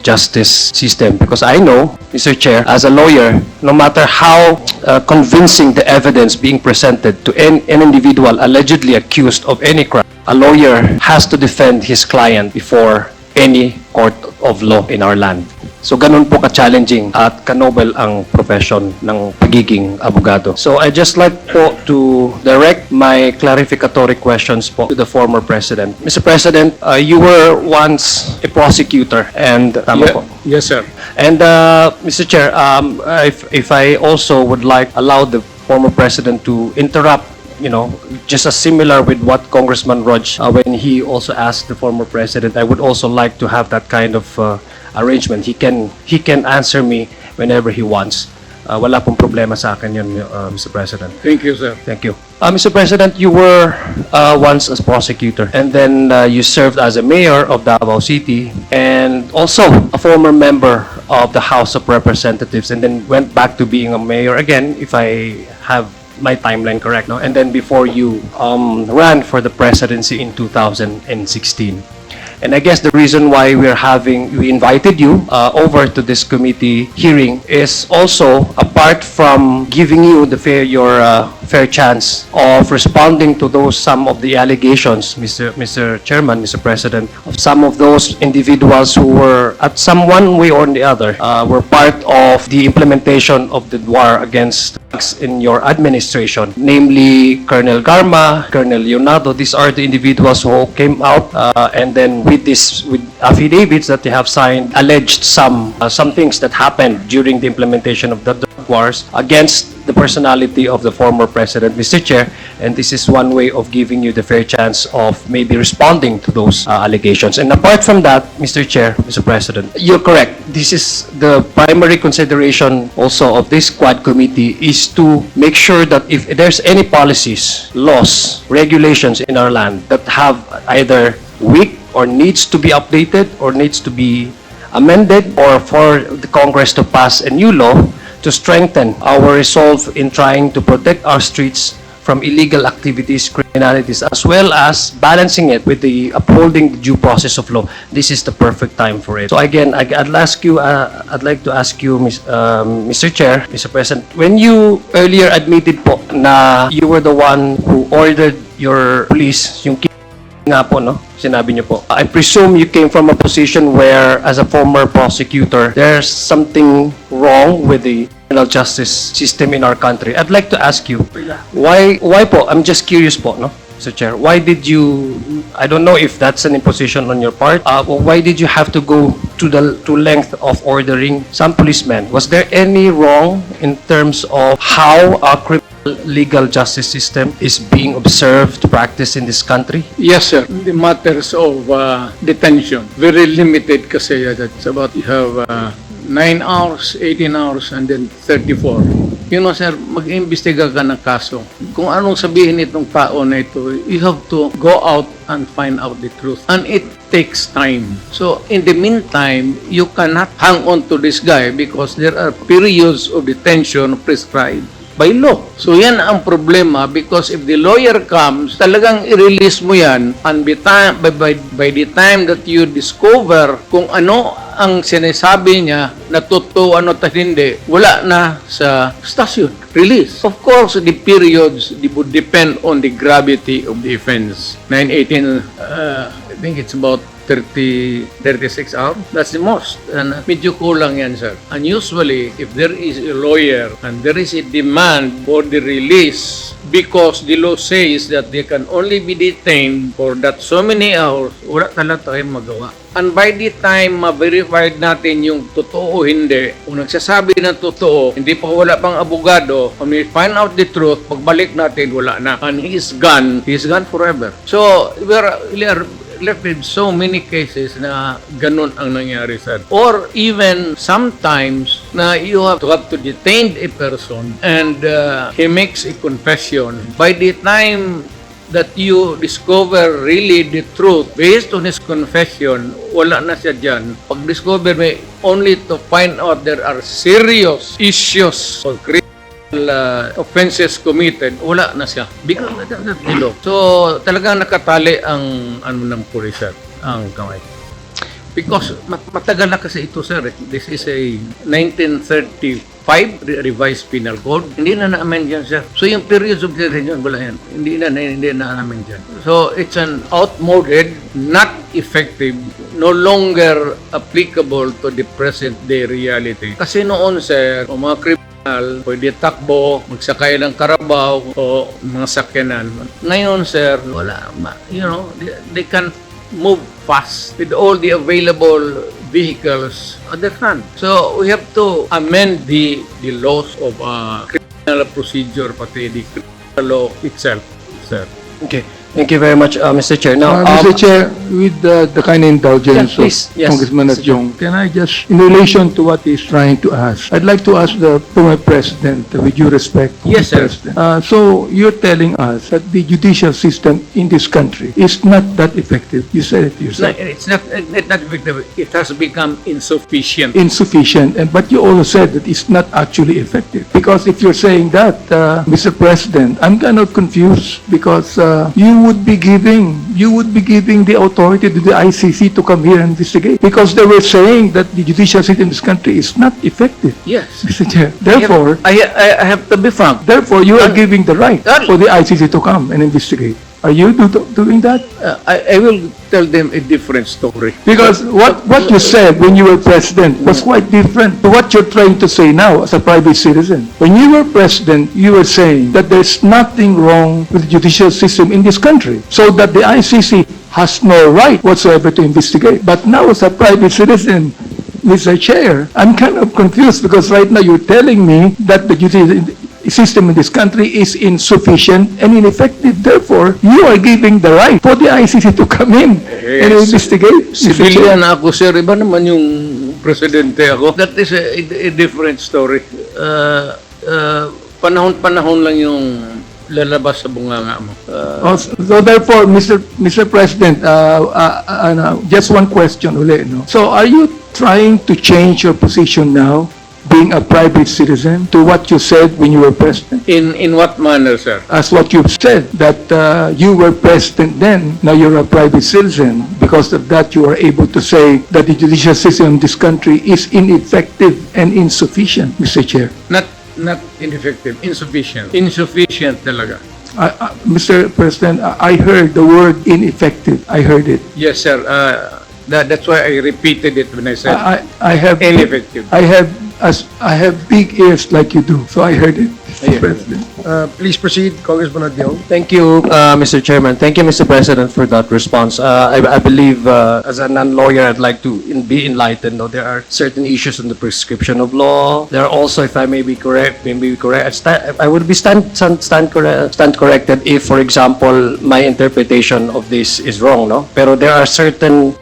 Speaker 6: justice system. Because I know, Mr. Chair, as a lawyer, no matter how convincing the evidence being presented to an individual allegedly accused of any crime, a lawyer has to defend his client before any court of law in our land. So ganun po ka-challenging at ka-noble ang profession ng pagiging abogado. So I just like po to direct my clarificatory questions po to the former president. Mr. President, you were once a prosecutor and tama po.
Speaker 2: Yes, sir.
Speaker 6: And Mr. Chair, if I also would like allow the former president to interrupt, you know, just as similar with what Congressman Rog, when he also asked the former president, I would also like to have that kind of arrangement. He can answer me whenever he wants. Wala pong problema sa akin yun, Mr. President.
Speaker 2: Thank you, sir.
Speaker 6: Thank you. Mr. President, you were once a prosecutor and then you served as a mayor of Davao City and also a former member of the House of Representatives and then went back to being a mayor again, if I have my timeline correct, no? And then before you ran for the presidency in 2016. And I guess the reason why we invited you over to this committee hearing is also, apart from giving you your fair chance of responding to some of the allegations, Mr. Chairman, Mr. President, of some of those individuals who were, at some one way or the other, were part of the implementation of the war against drugs in your administration, namely Colonel Garma, Colonel Leonardo. These are the individuals who came out and then with affidavits that they have signed, alleged some things that happened during the implementation of the drug wars against the personality of the former president, Mr. Chair, and this is one way of giving you the fair chance of maybe responding to those allegations. And apart from that, Mr. Chair, Mr. President, you're correct. This is the primary consideration also of this Quad Committee, is to make sure that if there's any policies, laws, regulations in our land that have either weak or needs to be updated or needs to be amended, or for the Congress to pass a new law to strengthen our resolve in trying to protect our streets from illegal activities, criminalities, as well as balancing it with the upholding the due process of law. This is the perfect time for it. So again, I'd like to ask you, Mr. Chair, Mr. President, when you earlier admitted po na you were the one who ordered your police, yung nga po, no? Sinabi niyo po. I presume you came from a position where, as a former prosecutor, there's something wrong with the criminal justice system in our country. I'd like to ask you, why po? I'm just curious po, no? Mr. Chair, why did you, I don't know if that's an imposition on your part, why did you have to go to length of ordering some policemen? Was there any wrong in terms of how our criminal legal justice system is being observed, practiced in this country?
Speaker 2: Yes, sir. The matters of detention, very limited kasi that's about, you have 9 hours, 18 hours, and then 34. You know, sir, mag-imbestiga ka ng kaso. Kung anong sabihin itong tao na ito, you have to go out and find out the truth. And it takes time. So, in the meantime, you cannot hang on to this guy because there are periods of detention prescribed. by law. So yan ang problema because if the lawyer comes, talagang i-release mo yan and by the time that you discover kung ano ang sinasabi niya na totoo ano at hindi, wala na sa station. Release. Of course, the periods would depend on the gravity of the offense. 918, I think it's about 36 hours. That's the most. And medyo kulang yan, sir. And usually, if there is a lawyer and there is a demand for the release because the law says that they can only be detained for that so many hours, wala talaga tayong magawa. And by the time ma-verified natin yung totoo o hindi, kung nagsasabi ng totoo, hindi pa wala pang abogado, when we find out the truth, pagbalik natin, wala na. And he is gone forever. So, we are left with so many cases na ganun ang nangyari, sir. Or even sometimes na you have to detain a person and he makes a confession. By the time that you discover really the truth based on his confession, wala na siya dyan. Pag-discover may only to find out there are serious issues or offenses committed, wala na siya. Because you know, so talagang nakatali ang ng pulis, sir, ang kamay. Because matagal na kasi ito, sir. This is a 1935 revised penal code. Hindi na na-amend yan, sir. So yung periods of detention, wala yan. Hindi na na-amend yan. So it's an outmoded, not effective, no longer applicable to the present day reality. Kasi noon, sir, o mga kriminal, pwede takbo, magsakay ng karabaw o mga sakyanan. Ngayon, sir, wala. You know, they can move fast with all the available vehicles at their hand. So we have to amend the laws of criminal procedure, pati the criminal law itself, sir.
Speaker 6: Okay. Thank you very much, Mr. Chair. Now,
Speaker 12: Mr. Chair, with the kind indulgence
Speaker 6: Yeah, please.
Speaker 12: of
Speaker 6: Yes,
Speaker 12: Congressman
Speaker 6: Mr.
Speaker 12: Adjong, can I just, in relation to what he's trying to ask, I'd like to ask the former President, with due respect,
Speaker 2: Yes, sir.
Speaker 12: President. So you're telling us that the judicial system in this country is not that effective. You said it yourself.
Speaker 2: It's not effective. It has become insufficient.
Speaker 12: Insufficient, but you also said that it's not actually effective. Because if you're saying that, Mr. President, I'm kind of confused because you would be giving the authority to the ICC to come here and investigate. Because they were saying that the judicial system in this country is not effective.
Speaker 2: Yes.
Speaker 12: Mr. Chair. Therefore,
Speaker 2: I have to be frank.
Speaker 12: therefore you are giving the right for the ICC to come and investigate. Are you doing that?
Speaker 2: I will tell them a different story.
Speaker 12: Because what you said when you were president was quite different to what you're trying to say now as a private citizen. When you were president, you were saying that there's nothing wrong with the judicial system in this country, so that the ICC has no right whatsoever to investigate. But now as a private citizen, Mr. Chair, I'm kind of confused because right now you're telling me that the judicial system in this country is insufficient and ineffective. Therefore, you are giving the right for the ICC to come in and investigate.
Speaker 2: Civilian ako, sir. Iba naman yung presidente ako. That is a different story. Panahon-panahon lang yung lalabas sa bunganga mo.
Speaker 12: So therefore, Mr. President, just one question ulit, no? So are you trying to change your position now, being a private citizen, to what you said when you were president?
Speaker 2: In what manner, sir?
Speaker 12: As what you've said, that you were president then, now you're a private citizen. Because of that, you are able to say that the judicial system in this country is ineffective and insufficient, Mr. Chair.
Speaker 2: Not ineffective, insufficient. Insufficient talaga.
Speaker 12: Mr. President, I heard the word ineffective. I heard it.
Speaker 2: Yes, sir. That's why I repeated it when I said
Speaker 12: I have
Speaker 2: ineffective.
Speaker 12: I have big ears like you do, so I heard it, Mr. President.
Speaker 9: Please proceed, Congressman Adjong.
Speaker 6: Thank you, Mr. Chairman. Thank you, Mr. President, for that response. I believe, as a non-lawyer, I'd like to be enlightened. No, there are certain issues in the prescription of law. There are also, if I may be correct, I would be stand corrected if, for example, my interpretation of this is wrong. No, pero there are certain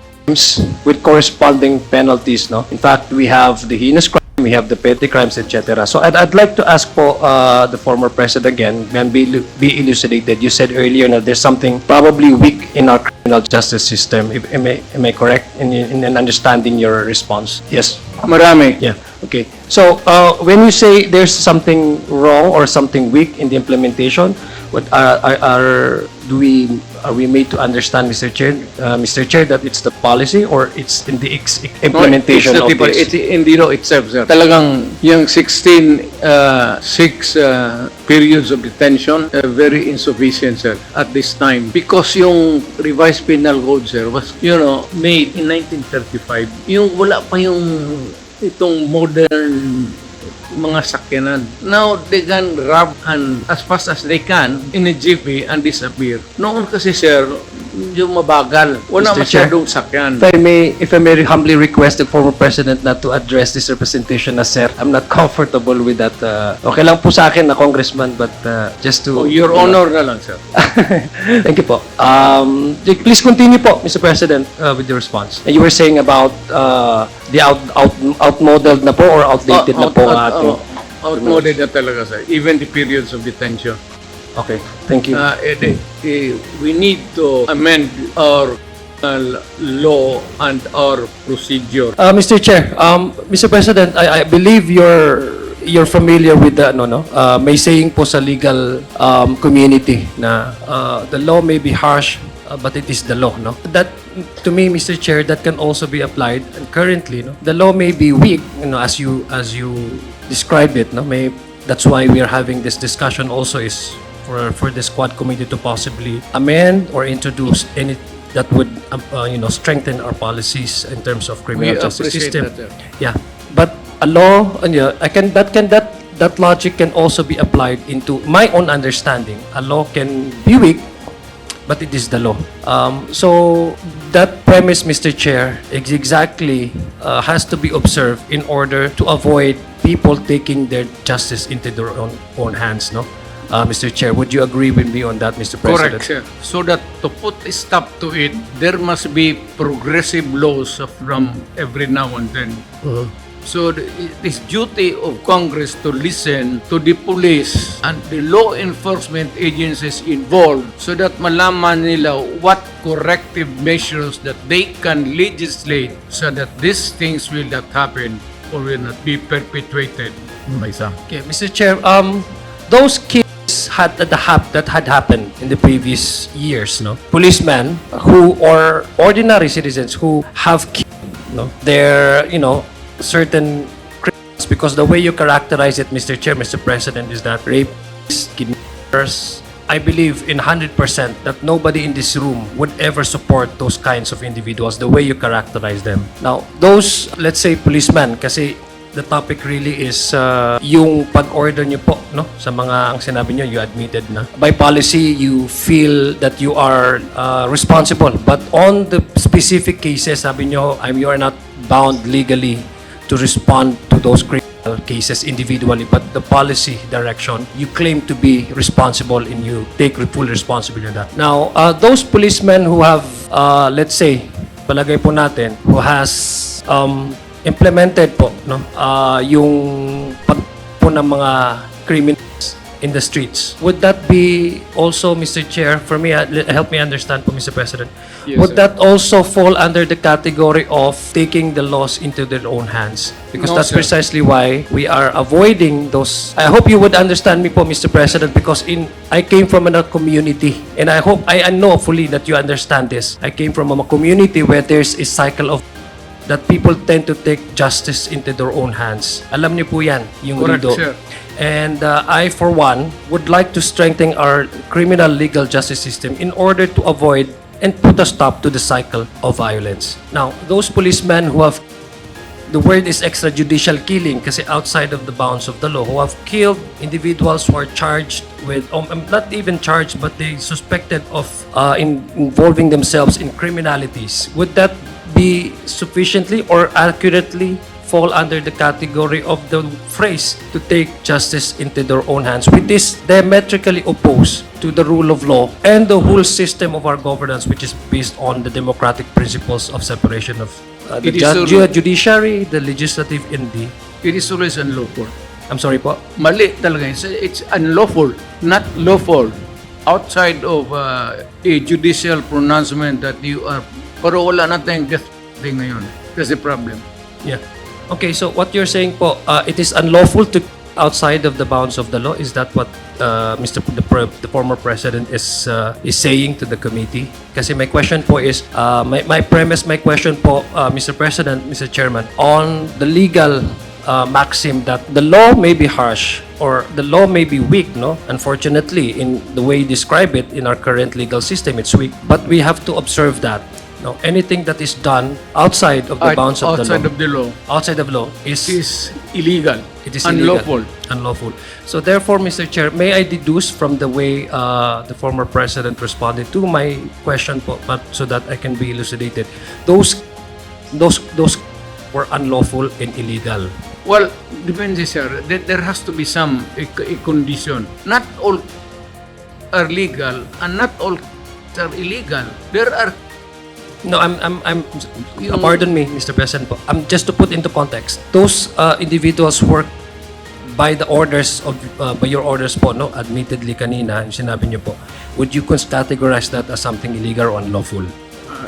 Speaker 6: with corresponding penalties. No, in fact, we have the heinous crime, we have the petty crimes, etc. So I'd like to ask po the former president again, and be elucidated. You said earlier that there's something probably weak in our criminal justice system. Am I correct in understanding your response? Yes.
Speaker 2: Marami.
Speaker 6: Yeah. Okay. So, when you say there's something wrong or something weak in the implementation, what are we made to understand, Mr. Chair, that it's the policy or it's in the implementation
Speaker 2: No,
Speaker 6: of
Speaker 2: it's not
Speaker 6: this?
Speaker 2: It's in the law itself, sir. Talagang yung 16 periods of detention very insufficient, sir, at this time. Because yung revised penal code, sir, was, made in 1935. Yung wala pa yung itong modern mga sakyanan. Now, they can rob and as fast as they can in a jiffy and disappear. Noon kasi, sir, yung mabagal. Wala
Speaker 6: Mr. Chair,
Speaker 2: masyadong sakyan.
Speaker 6: If I may humbly request the former president not to address this representation as sir, I'm not comfortable with that. Okay lang po sa akin na congressman, but just to...
Speaker 2: Your honor na lang, sir.
Speaker 6: Thank you po. Please continue po, Mr. President, with your response. And you were saying about the outmodeled na po or outdated na po ating...
Speaker 2: Outmoded na talaga, sir. Even the periods of detention.
Speaker 6: Okay, thank you.
Speaker 2: We need to amend our law and our procedure.
Speaker 6: Mr. Chair, Mr. President, I believe you're familiar with the may saying po sa legal community na the law may be harsh but it is the law, no? That to me, Mr. Chair, that can also be applied. And currently, the law may be weak, as you described it, no? That's why we are having this discussion also is for this Quad Committee to possibly amend or introduce any that would strengthen our policies in terms of criminal justice system.
Speaker 2: That,
Speaker 6: Yeah, but a law, that logic can also be applied into my own understanding. A law can be weak, but it is the law. So that premise, Mr. Chair, is exactly has to be observed in order to avoid people taking their justice into their own hands, no? Mr. Chair, would you agree with me on that, Mr. President?
Speaker 2: correct, sir. So that to put a stop to it, there must be progressive laws from every now and then. So it is duty of Congress to listen to the police and the law enforcement agencies involved so that malaman nila what corrective measures that they can legislate so that these things will not happen or will not be perpetuated by some.
Speaker 6: Okay, Mr. Chair, those cases that had happened in the previous years, no? Policemen who or ordinary citizens who have killed, their, certain crimes, because the way you characterize it, Mr. Chair, Mr. President, is that rapists, kidnappers, I believe in 100% that nobody in this room would ever support those kinds of individuals, the way you characterize them. Now, those, let's say, policemen, kasi the topic really is yung pag-order nyo po, no? Sa mga, ang sinabi nyo, you admitted na. By policy, you feel that you are responsible. But on the specific cases, sabi nyo, you are not bound legally to respond to those criminal cases individually, but the policy direction, you claim to be responsible and you take full responsibility on that. Now, those policemen who have, let's say, palagay po natin, who has implemented po, yung pag po ng mga criminals in the streets, would that be also, Mr. Chair, for me, help me understand po, Mr. President,
Speaker 2: Yes,
Speaker 6: would
Speaker 2: sir.
Speaker 6: that also fall under the category of taking the laws into their own hands? Because
Speaker 2: No,
Speaker 6: that's
Speaker 2: sir.
Speaker 6: precisely why we are avoiding those. I hope you would understand me po, Mr. President, because I came from a community, and I hope, I know fully that you understand this. I came from a community where there's a cycle of that people tend to take justice into their own hands. Alam niyo po yan, yung
Speaker 2: Correct,
Speaker 6: rido.
Speaker 2: sir.
Speaker 6: And I, for one, would like to strengthen our criminal legal justice system in order to avoid and put a stop to the cycle of violence. Now, those policemen who have, the word is extrajudicial killing kasi outside of the bounds of the law, who have killed individuals who are charged with, not even charged, but they suspected of involving themselves in criminalities. Would that be sufficiently or accurately fall under the category of the phrase to take justice into their own hands, which is diametrically opposed to the rule of law and the whole system of our governance, which is based on the democratic principles of separation of the
Speaker 2: It is
Speaker 6: judiciary, the legislative, and the...
Speaker 2: It is always unlawful.
Speaker 6: I'm sorry po?
Speaker 2: Mali talaga. It's unlawful, not lawful. Outside of a judicial pronouncement that you are, pero wala na tayong death thing ngayon. That's the problem.
Speaker 6: Yeah. Okay, so what you're saying po, it is unlawful to outside of the bounds of the law. Is that what the former president is saying to the committee? Kasi my question po is, my question po, Mr. President, Mr. Chairman, on the legal maxim that the law may be harsh or the law may be weak, no? Unfortunately, in the way you describe it in our current legal system, it's weak. But we have to observe that. No, anything that is done outside of the bounds of the law, outside of law is illegal. It is unlawful. Unlawful. So therefore, Mr. Chair, may I deduce from the way the former president responded to my question, po, but so that I can be elucidated, those were unlawful and illegal.
Speaker 2: Well, depends, sir. There has to be some a condition. Not all are legal and not all are illegal. There are.
Speaker 6: No, pardon me, Mr. President po. Just to put into context, those individuals work by the orders of, by your orders po, no? Admittedly kanina, yung sinabi niyo po, would you categorize that as something illegal or unlawful?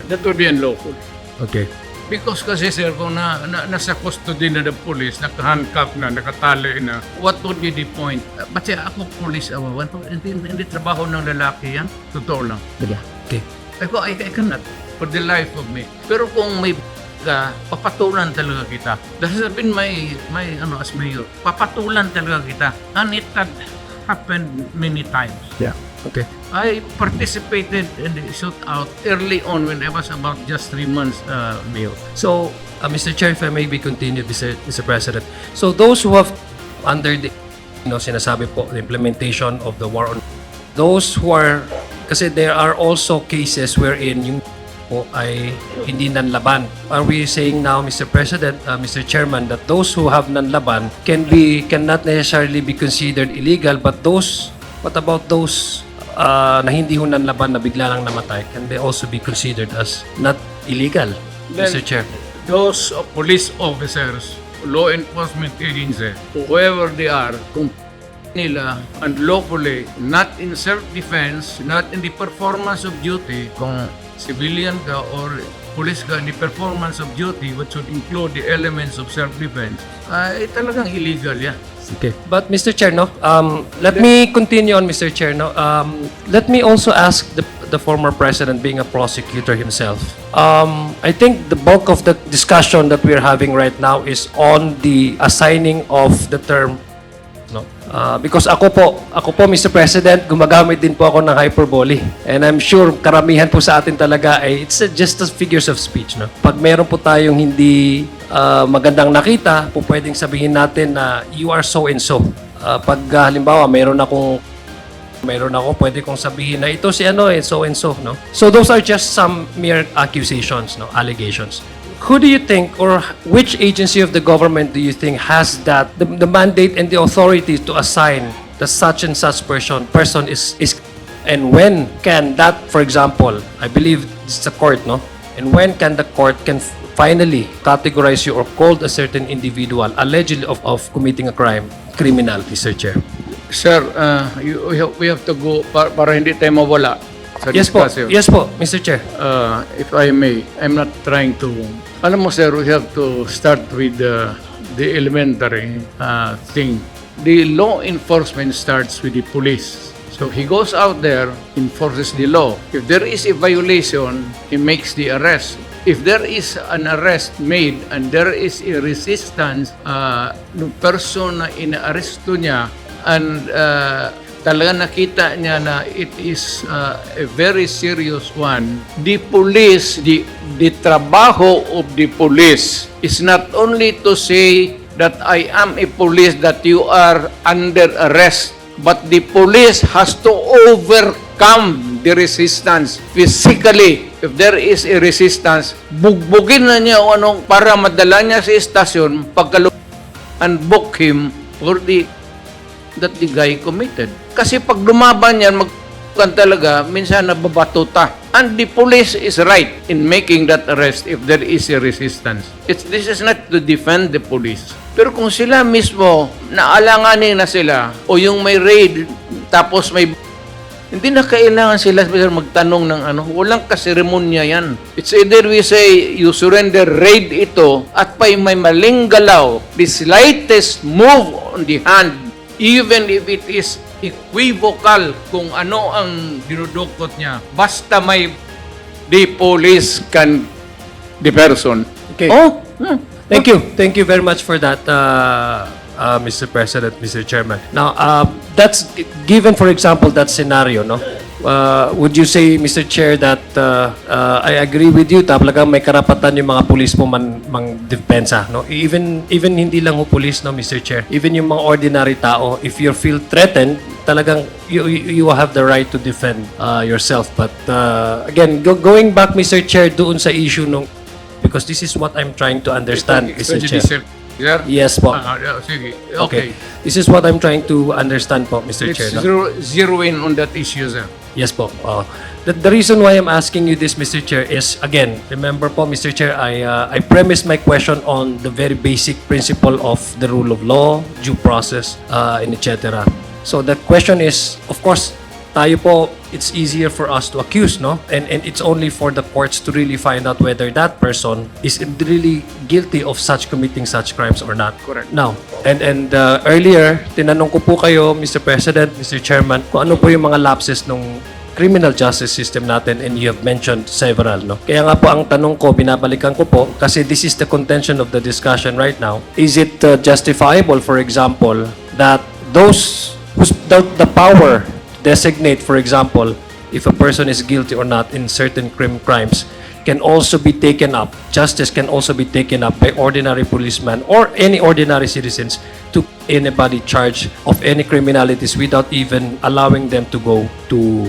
Speaker 2: That would be unlawful.
Speaker 6: Okay.
Speaker 2: Because kasi sir, kung nasa custody na ng police, naka-handcuff na, nakatali na, what would be the point? Ba't siya ako police, hindi trabaho ng lalaki yan? Totoo lang.
Speaker 6: Okay.
Speaker 2: I cannot, for the life of me. Pero kung may papatulan talaga kita. That has been my as mayor. Papatulan talaga kita. And it had happened many times.
Speaker 6: Yeah. Okay.
Speaker 2: I participated in the shootout early on when I was about just 3 months mayor.
Speaker 6: So, Mr. Chair, if I may be continued, Mr. President. So, those who have under the, sinasabi po, the implementation of the war on, those who are, kasi there are also cases wherein yung po ay hindi nanlaban. Are we saying now, Mr. President, Mr. Chairman, that those who have nanlaban cannot necessarily be considered illegal, but what about those na hindi ho nanlaban na bigla lang namatay? Can they also be considered as not illegal, Mr. Chair?
Speaker 2: Those police officers, law enforcement agencies, whoever they are, kung nila unlawfully, not in self-defense, not in the performance of duty, kung civilian ka or police ka in the performance of duty, which would include the elements of self-defense, talagang illegal yan.
Speaker 6: Okay. But Mr. Chair, no, let me continue on, Mr. Chair. No, let me also ask the former president, being a prosecutor himself. I think the bulk of the discussion that we're having right now is on the assigning of the term. No, because ako po, Mr. President, gumagamit din po ako ng hyperbole. And I'm sure karamihan po sa atin talaga ay it's just a figures of speech. No? Pag meron po tayong hindi magandang nakita, po pwedeng sabihin natin na you are so and so. Pag halimbawa meron ako, pwede kong sabihin na ito si so and so. No? So those are just some mere accusations, no? Allegations. Who do you think, or which agency of the government do you think has that the mandate and the authority to assign the such and such person is and when can that, for example, I believe it's the court, no? And when can the court finally categorize you or call a certain individual allegedly of committing a criminal, Mr. Chair?
Speaker 2: Sir, we have to go para hindi tayo mawala sa discussion.
Speaker 6: Yes po, Mr. Chair.
Speaker 2: If I may, I'm not trying to. Alam mo, sir, we have to start with the elementary thing. The law enforcement starts with the police. So he goes out there, enforces the law. If there is a violation, he makes the arrest. If there is an arrest made and there is a resistance, ng person na ina-arresto niya and talaga nakita niya na it is a very serious one, the police, the trabaho of the police is not only to say that I am a police, that you are under arrest, but the police has to overcome the resistance physically. If there is a resistance, bugbugin na niya o anong para madala niya sa estasyon and book him for that the guy committed. Kasi pag lumaban yan, talaga, minsan nababatuta. And the police is right in making that arrest if there is a resistance. This is not to defend the police. Pero kung sila mismo, naalanganin na sila, o yung may raid, tapos may Hindi na kailangan sila magtanong ng ano. Walang kaseremonya yan. It's either we say, you surrender, raid ito, at may maling galaw, the slightest move on the hand, even if it is equivocal kung ano ang dinudukot niya, basta may the police can the person.
Speaker 6: Okay.
Speaker 2: Oh,
Speaker 6: Thank you. Thank you very much for that, Mr. President, Mr. Chairman. Now, that's given, for example, that scenario, no? Would you say, Mr. Chair, that I agree with you, talagang may karapatan yung mga pulis po mang-depensa, no? Even hindi lang ho pulis, no, Mr. Chair. Even yung mga ordinary tao, if you feel threatened, talagang you have the right to defend yourself. But again, going back, Mr. Chair, doon sa issue nung, because this is what I'm trying to understand, Mr. Chair.
Speaker 2: Sir.
Speaker 6: Yes po.
Speaker 2: Sige.
Speaker 6: Okay. This is what I'm trying to understand po, Mr.
Speaker 2: Let's
Speaker 6: Chair. No?
Speaker 2: zero in on that issue, sir.
Speaker 6: Yes po. The reason why I'm asking you this, Mr. Chair, is, again, remember po, Mr. Chair, I premised my question on the very basic principle of the rule of law, due process, and etc. So the question is, of course, tayo po, it's easier for us to accuse, no? And it's only for the courts to really find out whether that person is really guilty of committing such crimes or not.
Speaker 2: Correct.
Speaker 6: Now, and earlier, tinanong ko po kayo, Mr. President, Mr. Chairman, kung ano po yung mga lapses nung criminal justice system natin, and you have mentioned several, no? Kaya nga po ang tanong ko, binabalikan ko po, kasi this is the contention of the discussion right now. Is it justifiable, for example, that those who's the power designate, for example, if a person is guilty or not in certain crimes, can also be taken up, justice can also be taken up by ordinary policemen or any ordinary citizens to anybody charged of any criminalities without even allowing them to go to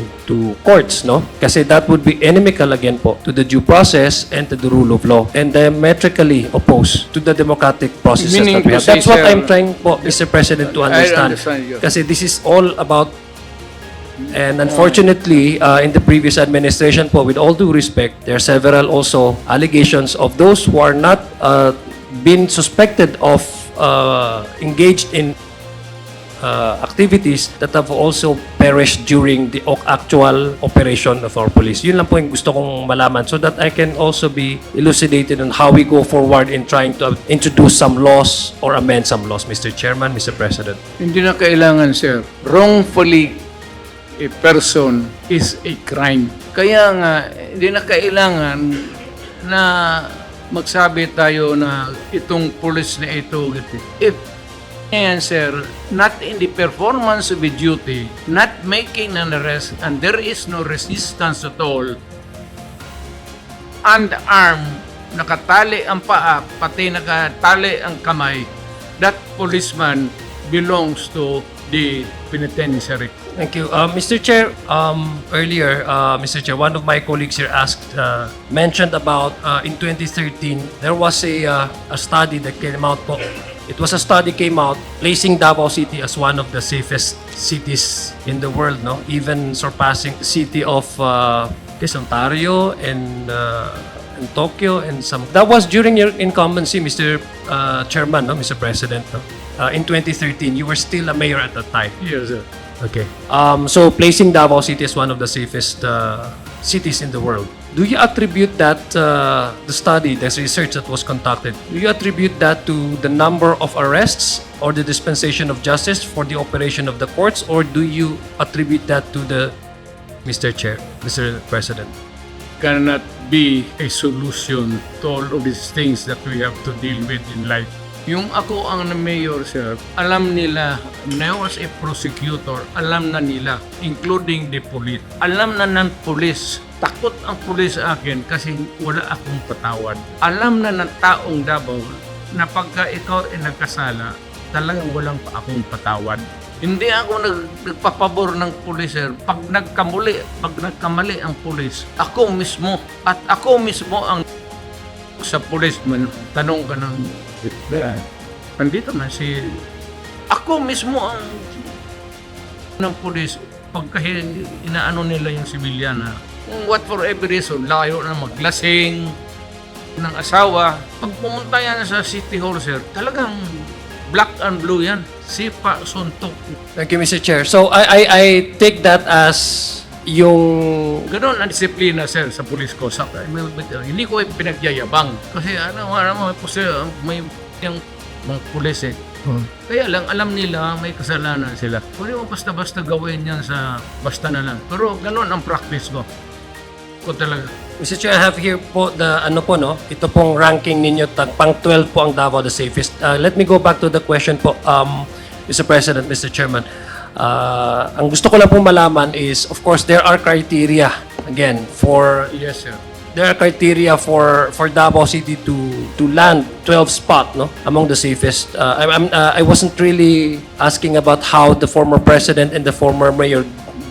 Speaker 6: courts, no? Kasi that would be inimical again po to the due process and to the rule of law, and diametrically opposed to the democratic processes
Speaker 2: Meaning
Speaker 6: that we have.
Speaker 2: to say,
Speaker 6: That's what
Speaker 2: sir,
Speaker 6: I'm trying po, Mr. President, to understand.
Speaker 2: understand you.
Speaker 6: Kasi this is all about. And unfortunately, in the previous administration po, with all due respect, there are several also allegations of those who are not been suspected of engaged in activities that have also perished during the actual operation of our police. Yun lang po yung gusto kong malaman so that I can also be elucidated on how we go forward in trying to introduce some laws or amend some laws, Mr. Chairman, Mr. President.
Speaker 2: Hindi na kailangan, sir. Wrongfully a person is a crime. Kaya nga, hindi na kailangan na magsabi tayo na itong police na ito. If, and sir, not in the performance of a duty, not making an arrest, and there is no resistance at all, unarmed, nakatali ang paa, pati nakatali ang kamay, that policeman belongs to the penitentiary.
Speaker 6: Thank you. Mr. Chair, earlier, Mr. Chair, one of my colleagues here mentioned about in 2013, there was a study that came out po. It was a study came out placing Davao City as one of the safest cities in the world, no? Even surpassing the city of Ontario and Tokyo and some. That was during your incumbency, Mr. Chairman, no? Mr. President, no? In 2013, you were still a mayor at that time.
Speaker 2: Yes, sir.
Speaker 6: Okay. So placing Davao City as one of the safest cities in the world. Do you attribute that the study, the research that was conducted, do you attribute that to the number of arrests or the dispensation of justice for the operation of the courts, or do you attribute that to the Mr. Chair, Mr. President?
Speaker 2: Cannot be a solution to all of these things that we have to deal with in life. Yung ako ang mayor, sir, alam nila, when I was a prosecutor, alam na nila, including the police. Alam na ng police, takot ang police sa akin kasi wala akong patawad. Alam na ng taong Davao na pagka ikaw ay nagkasala, talagang walang pa akong patawad. Hindi ako nagpapabor ng police, sir. Pag nagkamali ang police, ako mismo, at ako mismo ang sa policeman, tanong ka ng nandito na si ako mismo ang ng police pagka inaano nila yung sibilyana, what for every reason, layo na maglasing ng asawa. Pag pumunta yan sa City Hall, sir, talagang
Speaker 5: Black and blue yan. Sipa, suntok.
Speaker 6: Thank you, Mr. Chair. So I take that as yung
Speaker 5: Ganon ang disiplina, sir, sa pulis ko. Hindi ko pinagyayabang. Kasi may yung mga pulis eh. Kaya lang, alam nila may kasalanan sila. Pwede mo basta-basta gawin yan sa basta na lang. Pero ganon ang practice ko. Ko talaga.
Speaker 6: Mr. Chair, I have here po the ito pong ranking ninyo, pang 12 po ang Davao the safest. Let me go back to the question po, Mr. President, Mr. Chairman. Ang gusto ko lang pong malaman is, of course, there are criteria, again, for...
Speaker 5: Yes, sir.
Speaker 6: There are criteria for Davao City to land 12 spot among the safest. I wasn't really asking about how the former president and the former mayor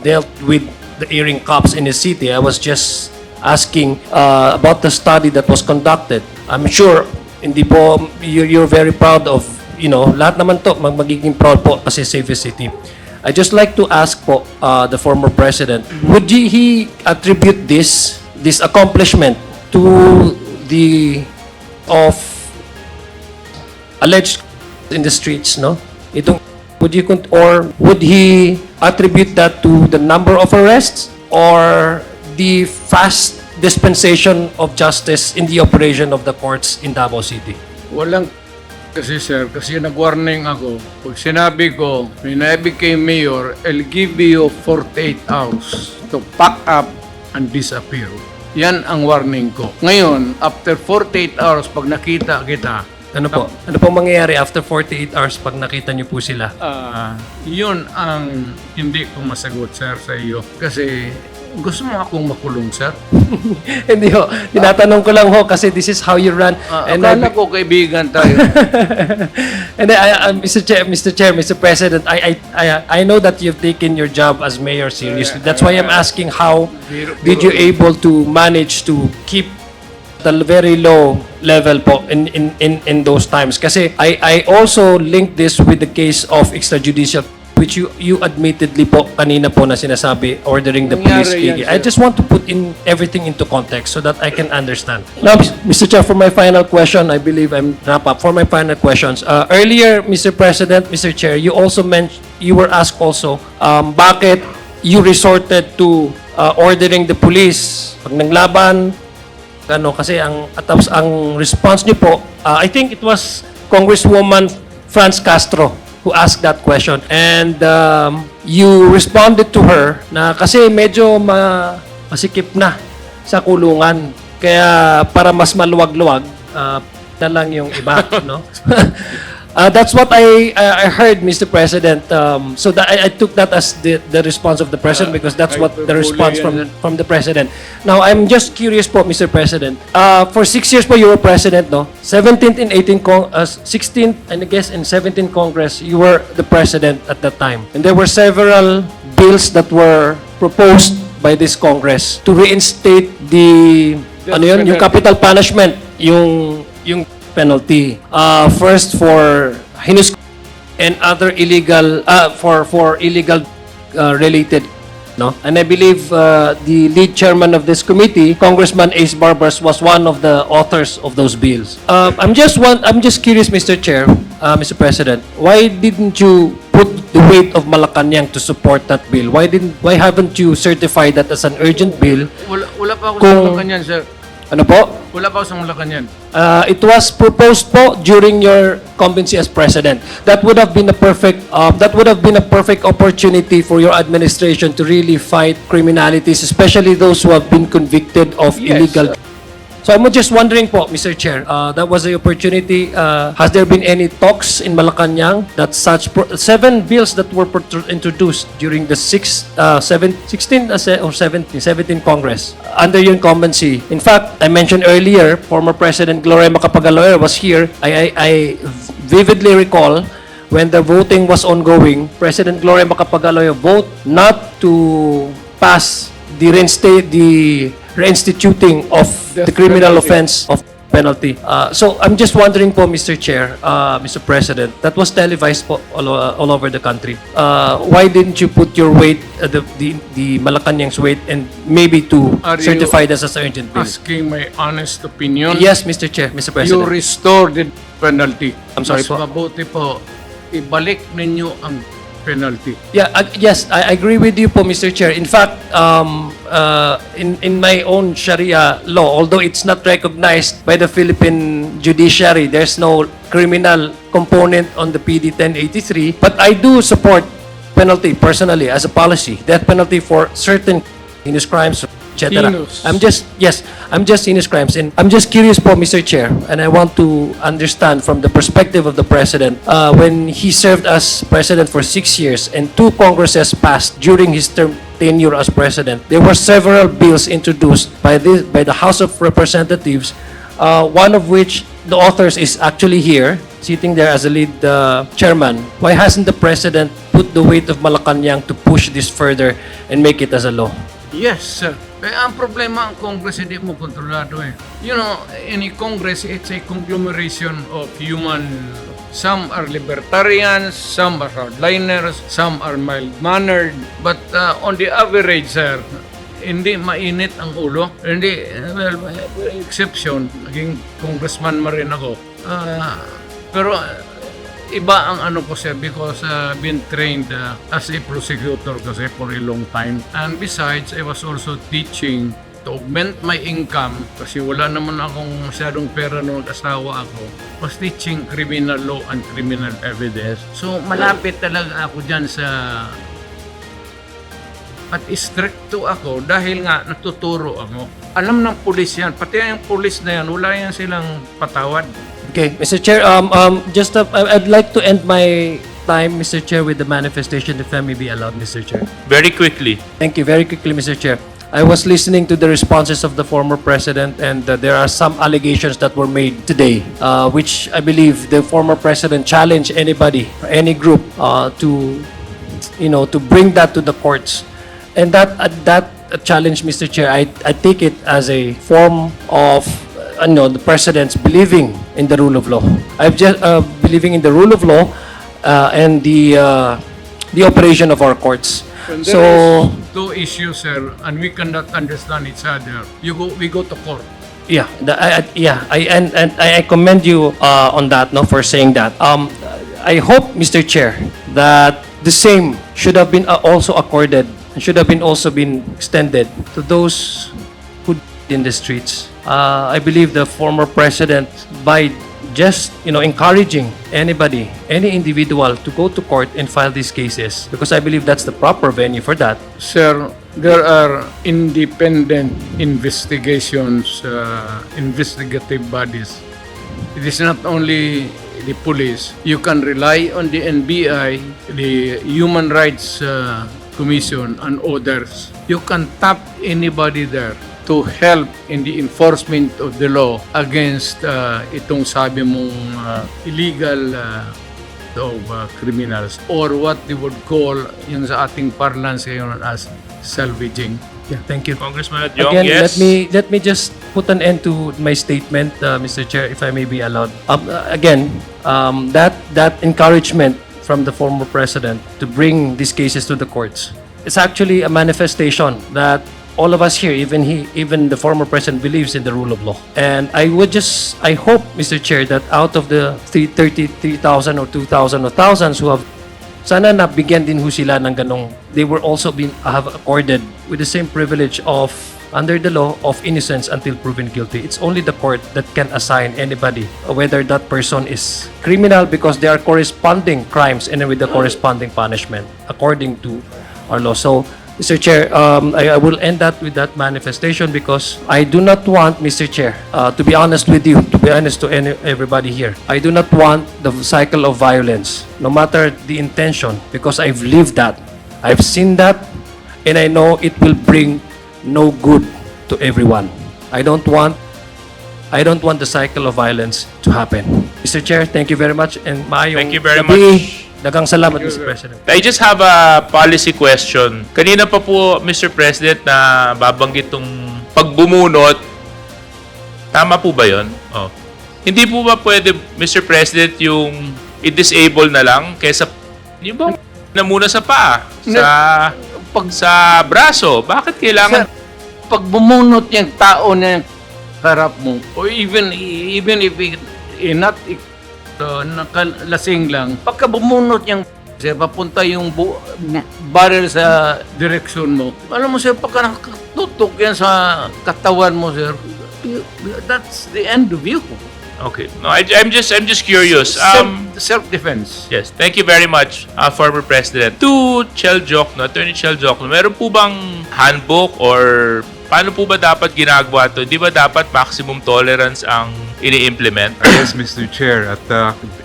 Speaker 6: dealt with the earring cops in the city. I was just asking about the study that was conducted. I'm sure hindi po you're very proud of, lahat naman to magiging proud po kasi safest city. I just like to ask po the former president, would he attribute this accomplishment to the alleged in the streets, Itong would he attribute that to the number of arrests or the fast dispensation of justice in the operation of the courts in Davao City?
Speaker 5: Walang kasi, sir, kasi nag-warning ako. Pag sinabi ko, when I became mayor, I'll give you 48 hours to pack up and disappear. Yan ang warning ko. Ngayon, after 48 hours, pag nakita kita,
Speaker 6: Ano pong mangyayari after 48 hours pag nakita niyo po sila?
Speaker 5: Yun ang hindi ko masagot, sir, sa iyo. Kasi gusto mo akong makulong, sir?
Speaker 6: Hindi ho. Tinatanong ko lang ho kasi this is how you run.
Speaker 5: Akala ko kaibigan tayo.
Speaker 6: And Mr. Chair, Mr. President, I know that you've taken your job as mayor seriously. That's why I'm asking how did you able to manage to keep the very low level po in those times. Kasi I also link this with the case of extrajudicial which you admittedly po kanina po na sinasabi ordering the police speaking. I just want to put in everything into context so that I can understand. Now, Mr. Chair, for my final question, I believe I'm wrap up. For my final questions, earlier, Mr. President, Mr. Chair, you also mentioned, you were asked also, bakit you resorted to ordering the police pag nanglaban, kasi ang response niyo po, I think it was Congresswoman Franz Castro who asked that question. And you responded to her na kasi medyo masikip na sa kulungan. Kaya para mas maluwag-luwag, na lang yung iba, That's what I heard, Mr. President. So that I took that as the response of the President because that's what the response from the President. Now, I'm just curious po, Mr. President. For 6 years po, you were President, 17th and 16th, and I guess in 17th Congress, you were the President at that time. And there were several bills that were proposed by this Congress to reinstate yung capital punishment, yung penalty. First for hinus and other illegal for illegal related, and I believe the lead chairman of this committee, Congressman Ace Barbers, was one of the authors of those bills. I'm just curious, Mr. Chair, Mr. President, why didn't you put the weight of Malacanang to support that bill? Why haven't you certified that as an urgent bill?
Speaker 5: Wala pa ako sa Malacanang, sir.
Speaker 6: Ano po?
Speaker 5: Wala pa ako sa Malacanang.
Speaker 6: It was proposed po during your incumbency as president. That would have been a perfect opportunity for your administration to really fight criminalities, especially those who have been convicted of illegal. So I'm just wondering po, Mr. Chair, that was the opportunity. Has there been any talks in Malacanang that such 7 bills that were introduced during the 17th Congress under your incumbency? In fact, I mentioned earlier, former President Gloria Macapagal-Arroyo was here. I vividly recall when the voting was ongoing, President Gloria Macapagal-Arroyo voted not to pass the reinstituting of the criminal offense of penalty. So I'm just wondering po, Mr. Chair, Mr. President, that was televised po all over the country. Why didn't you put your weight, the Malacanang's weight, and maybe to certify this as urgent bill?
Speaker 5: Asking my honest opinion?
Speaker 6: Yes, Mr. Chair, Mr. President.
Speaker 5: You restored the penalty.
Speaker 6: I'm sorry
Speaker 5: Mas
Speaker 6: po.
Speaker 5: mabuti po, ibalik ninyo ang penalty.
Speaker 6: Yeah, yes, I agree with you po, Mr. Chair. In fact, in my own Sharia law, although it's not recognized by the Philippine judiciary, there's no criminal component on the PD 1083, but I do support penalty personally as a policy, death penalty for certain heinous crimes, etc.
Speaker 5: Heinous.
Speaker 6: I'm just heinous crimes, and I'm just curious po, Mr. Chair, and I want to understand from the perspective of the President, when he served as President for 6 years and 2 Congresses passed during his tenure as President, there were several bills introduced by the House of Representatives, one of which the authors is actually here, sitting there as a lead chairman. Why hasn't the President put the weight of Malacanang to push this further and make it as a law?
Speaker 5: Yes, sir. Kaya ang problema ang Congress, hindi mo kontrolado eh. You know, in a Congress, it's a conglomeration of human. Some are libertarians, some are hardliners, some are mild-mannered. But on the average, sir, hindi mainit ang ulo. Hindi, well, exception, naging congressman ma rin ako. Pero iba ang ano ko, sir, because been trained as a prosecutor kasi for a long time. And besides, I was also teaching to augment my income kasi wala naman akong masyadong pera nung asawa ako. Was teaching criminal law and criminal evidence. So malapit talaga ako dyan sa at stricto ako dahil nga natuturo ako. Alam ng pulis yan, pati yung pulis na yan, wala yan silang patawad.
Speaker 6: Okay, Mr. Chair, I'd like to end my time, Mr. Chair, with the manifestation, if I may be allowed, Mr. Chair.
Speaker 1: Very quickly.
Speaker 6: Thank you. Very quickly, Mr. Chair. I was listening to the responses of the former president, and there are some allegations that were made today, which I believe the former president challenged anybody, or any group, to bring that to the courts. And that challenge, Mr. Chair, I take it as a form of the president's believing in the rule of law. I'm just believing in the rule of law and the operation of our courts.
Speaker 5: When
Speaker 6: So,
Speaker 5: there is 2 issues, sir, and we cannot understand each other, we go to court.
Speaker 6: yeah, I commend you on that, no, for saying that. I hope, Mr. Chair, that the same should have been also accorded and should have been also been extended to those who in the streets. I believe the former president, by just encouraging anybody, any individual to go to court and file these cases, because I believe that's the proper venue for that.
Speaker 5: Sir, there are independent investigations, investigative bodies. It is not only the police. You can rely on the NBI, the Human Rights Commission, and others. You can tap anybody there to help in the enforcement of the law against itong sabi mong illegal criminals, or what they would call yung sa ating parlance ngayon as salvaging.
Speaker 6: Yeah, thank you.
Speaker 1: Congressman Adjong,
Speaker 6: Again,
Speaker 1: yes?
Speaker 6: let me just put an end to my statement, Mr. Chair, if I may be allowed. That encouragement from the former president to bring these cases to the courts, it's actually a manifestation that all of us here, even the former president, believes in the rule of law. And I hope, Mr. Chair, that out of the 33,000 or 2,000 or thousands who have, sana nabigyan din ho sila ng ganong, they were also have accorded with the same privilege of, under the law, of innocence until proven guilty. It's only the court that can assign anybody whether that person is criminal because there are corresponding crimes and with the corresponding punishment according to our law. So, Mr. Chair, I will end that with that manifestation because I do not want, Mr. Chair, to be honest with you, to be honest to everybody here, I do not want the cycle of violence, no matter the intention, because I've lived that, I've seen that, and I know it will bring no good to everyone. I don't want the cycle of violence to happen. Mr. Chair, thank you very much, and maayong
Speaker 1: Thank you very
Speaker 6: gabi.
Speaker 1: much.
Speaker 6: Daghang salamat, Mr. President.
Speaker 1: I just have a policy question. Kanina pa po, Mr. President, na babanggit tong pagbumunot. Tama po ba yun? Oh. Hindi po ba pwede, Mr. President, yung i-disable na lang kaysa yung bang na muna sa paa? Sa braso? Bakit kailangan?
Speaker 5: Sir, pag bumunot yung tao na harap mo, or even if it not So, nakalasing lang. Pagka bumunot niyang sir, papunta yung barrel sa direksyon mo. Alam mo sir, pagka nakatutok yan sa katawan mo sir, that's the end of you.
Speaker 1: Okay. No, I'm just curious.
Speaker 5: Self-defense.
Speaker 1: Yes, thank you very much, former President. To Chel Jokno, Attorney Chel Jokno, meron po bang handbook or paano po ba dapat ginagawa to? Di ba dapat maximum tolerance ang ini-implement?
Speaker 14: Yes, Mr. Chair. At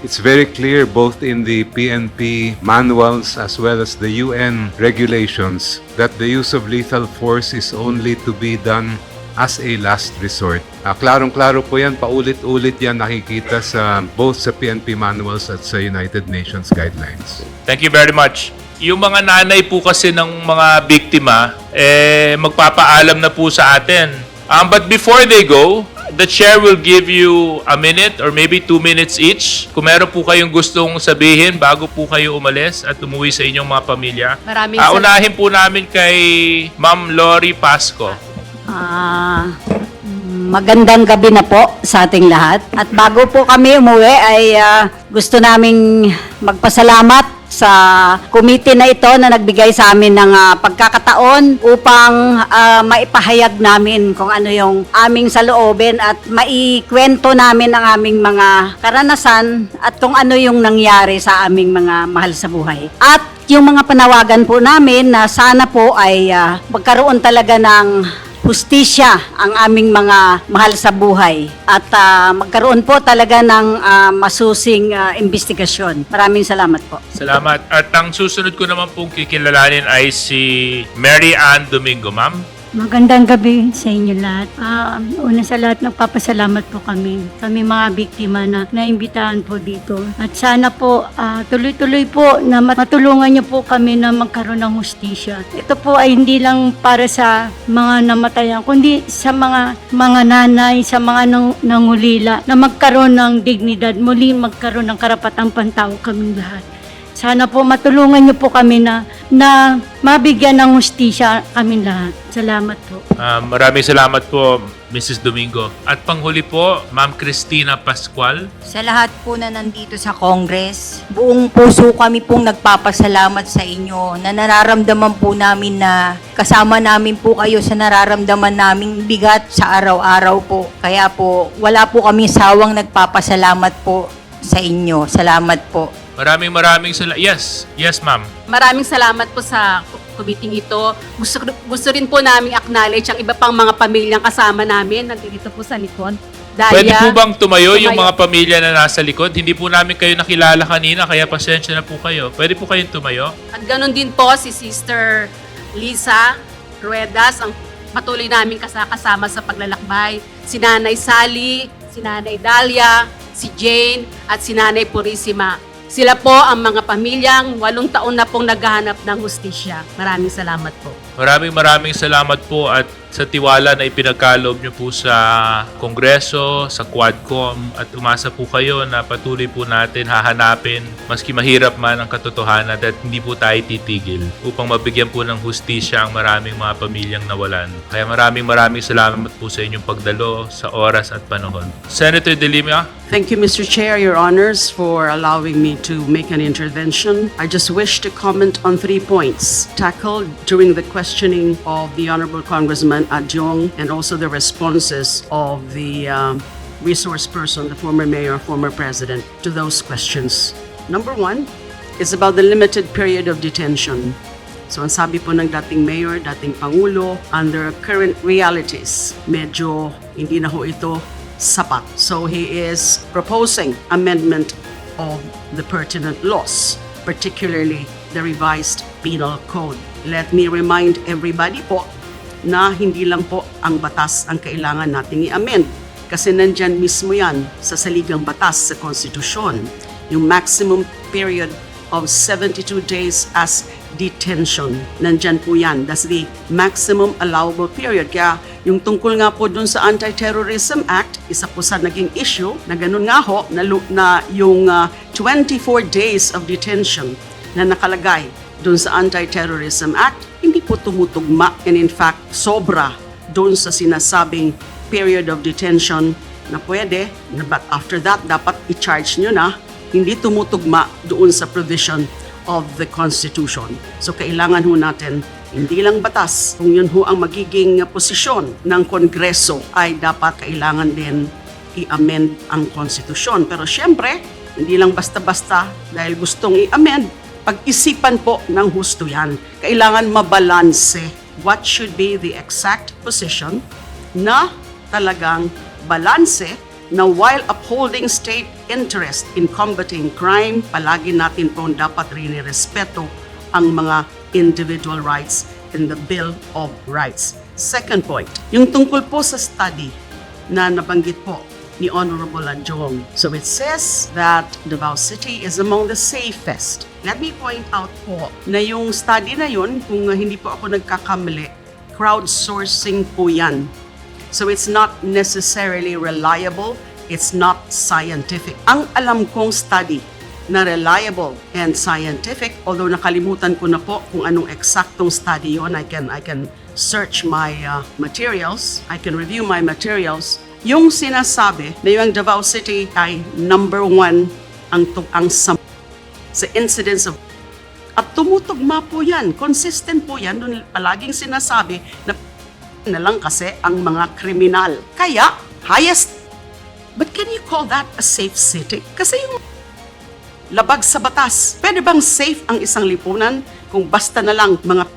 Speaker 14: it's very clear both in the PNP manuals as well as the UN regulations that the use of lethal force is only to be done as a last resort. Klarong-klaro po yan, paulit-ulit yan nakikita sa both sa PNP manuals at sa United Nations guidelines.
Speaker 1: Thank you very much. Yung mga nanay po kasi ng mga biktima, magpapaalam na po sa atin. But before they go, the chair will give you a minute or maybe 2 minutes each. Kung meron po kayong gustong sabihin bago po kayo umalis at umuwi sa inyong mga pamilya. Unahin po namin kay Ma'am Lori Pasco.
Speaker 15: Magandang gabi na po sa ating lahat. At bago po kami umuwi ay gusto naming magpasalamat sa committee na ito na nagbigay sa amin ng pagkakataon upang maipahayag namin kung ano yung aming saloobin at maikwento namin ang aming mga karanasan at kung ano yung nangyari sa aming mga mahal sa buhay. At yung mga panawagan po namin na sana po ay magkaroon talaga ng hustisya ang aming mga mahal sa buhay at magkaroon po talaga ng masusing investigasyon. Maraming salamat po.
Speaker 1: Salamat. At ang susunod ko naman pong kikilalanin ay si Mary Ann Domingo, ma'am.
Speaker 16: Magandang gabi sa inyo lahat. Una sa lahat, nagpapasalamat po kami mga biktima na naimbitahan po dito. At sana po, tuloy-tuloy po na matulungan niyo po kami na magkaroon ng hustisya. Ito po ay hindi lang para sa mga namatayan, kundi sa mga nanay, sa mga nangulila na magkaroon ng dignidad, muli magkaroon ng karapatang pantao kaming lahat. Sana po matulungan niyo po kami na mabigyan ng hustisya kami lahat. Salamat po.
Speaker 1: Maraming salamat po, Mrs. Domingo. At panghuli po, Ma'am Cristina Pascual.
Speaker 17: Sa lahat po na nandito sa Congress, buong puso kami pong nagpapasalamat sa inyo na nararamdaman po namin na kasama namin po kayo sa nararamdaman naming bigat sa araw-araw po. Kaya po, wala po kami sawang nagpapasalamat po sa inyo. Salamat po.
Speaker 1: Maraming salamat. Yes, ma'am.
Speaker 18: Maraming salamat po sa committee ito. Gusto rin po namin acknowledge ang iba pang mga pamilyang kasama namin nandito po sa likod.
Speaker 1: Pwede po bang tumayo yung mga pamilya na nasa likod? Hindi po namin kayo nakilala kanina, kaya pasensya na po kayo. Pwede po kayong tumayo?
Speaker 18: At ganoon din po si Sister Lisa Ruedas, ang patuloy namin kasama sa paglalakbay. Si Nanay Sally, si Nanay Dalia, si Jane, at si Nanay Purisima. Sila po ang mga pamilyang 8 taon na pong naghahanap ng hustisya. Maraming salamat po.
Speaker 1: Maraming salamat po at sa tiwala na ipinagkaloob nyo po sa Kongreso, sa QUADCOM at umasa po kayo na patuloy po natin hahanapin maski mahirap man ang katotohanan at hindi po tayo titigil upang mabigyan po ng hustisya ang maraming mga pamilyang nawalan. Kaya maraming salamat po sa inyong pagdalo sa oras at panahon. Senator Delima.
Speaker 13: Thank you, Mr. Chair, Your Honors, for allowing me to make an intervention. I just wish to comment on 3 points tackled during the questioning of the Honorable Congressman Adjong and also the responses of the resource person, the former mayor, former president, to those questions. Number 1 is about the limited period of detention. So ang sabi po ng dating mayor, dating pangulo, under current realities, medyo hindi na ho ito sapat. So he is proposing amendment of the pertinent laws, particularly the revised penal code. Let me remind everybody po na hindi lang po ang batas ang kailangan nating i-amend. Kasi nandyan mismo yan sa saligang batas sa konstitusyon. Yung maximum period of 72 days as detention. Nandyan po yan. That's the maximum allowable period. Kaya yung tungkol nga po dun sa Anti-Terrorism Act, isa po sa naging issue na ganun nga ho, na yung 24 days of detention na nakalagay dun sa Anti-Terrorism Act, hindi po tumutugma and in fact, sobra dun sa sinasabing period of detention na pwede, but after that, dapat i-charge nyo na, hindi tumutugma doon sa provision of the Constitution. So kailangan ho natin, hindi lang batas, kung yun ho ang magiging posisyon ng Kongreso, ay dapat kailangan din i-amend ang Constitution. Pero syempre, hindi lang basta-basta dahil gustong i-amend, pag-isipan po ng husto yan. Kailangan mabalanse what should be the exact position na talagang balanse na while upholding state interest in combating crime, palagi natin po dapat rin-respeto ang mga individual rights in the Bill of Rights. Second point, yung tungkol po sa study na nabanggit po ni Honorable Adjong. So it says that Davao City is among the safest. Let me point out po na yung study na yun, kung hindi po ako nagkakamali, crowdsourcing po yan. So it's not necessarily reliable, it's not scientific. Ang alam kong study na reliable and scientific, although nakalimutan ko na po kung anong eksaktong study yon, I can search my materials, I can review my materials. Yung sinasabi na yung Davao City ay number 1 ang sa incidence of, at tumutugma po yan, consistent po yan, doon palaging sinasabi na lang kasi ang mga kriminal. Kaya, highest. But can you call that a safe city? Kasi yung labag sa batas. Pwede bang safe ang isang lipunan kung basta na lang mga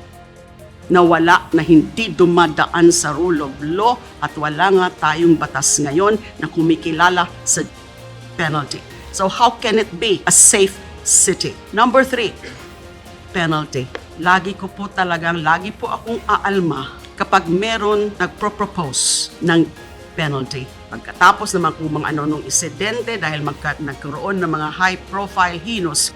Speaker 13: nawala na hindi dumadaan sa rule of law at wala nga tayong batas ngayon na kumikilala sa penalty. So how can it be a safe city? Number 3, penalty. Lagi po akong aalma kapag meron nagpro-propose ng penalty. Pagkatapos naman kung mga anong insidente dahil nagkaroon ng mga high-profile heinous,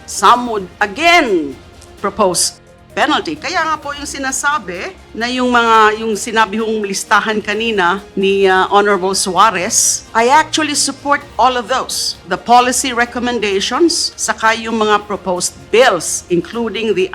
Speaker 13: some would again propose penalty. Kaya nga po yung sinasabi na yung sinabi hong listahan kanina ni Honorable Suarez, I actually support all of those. The policy recommendations, saka yung mga proposed bills, including the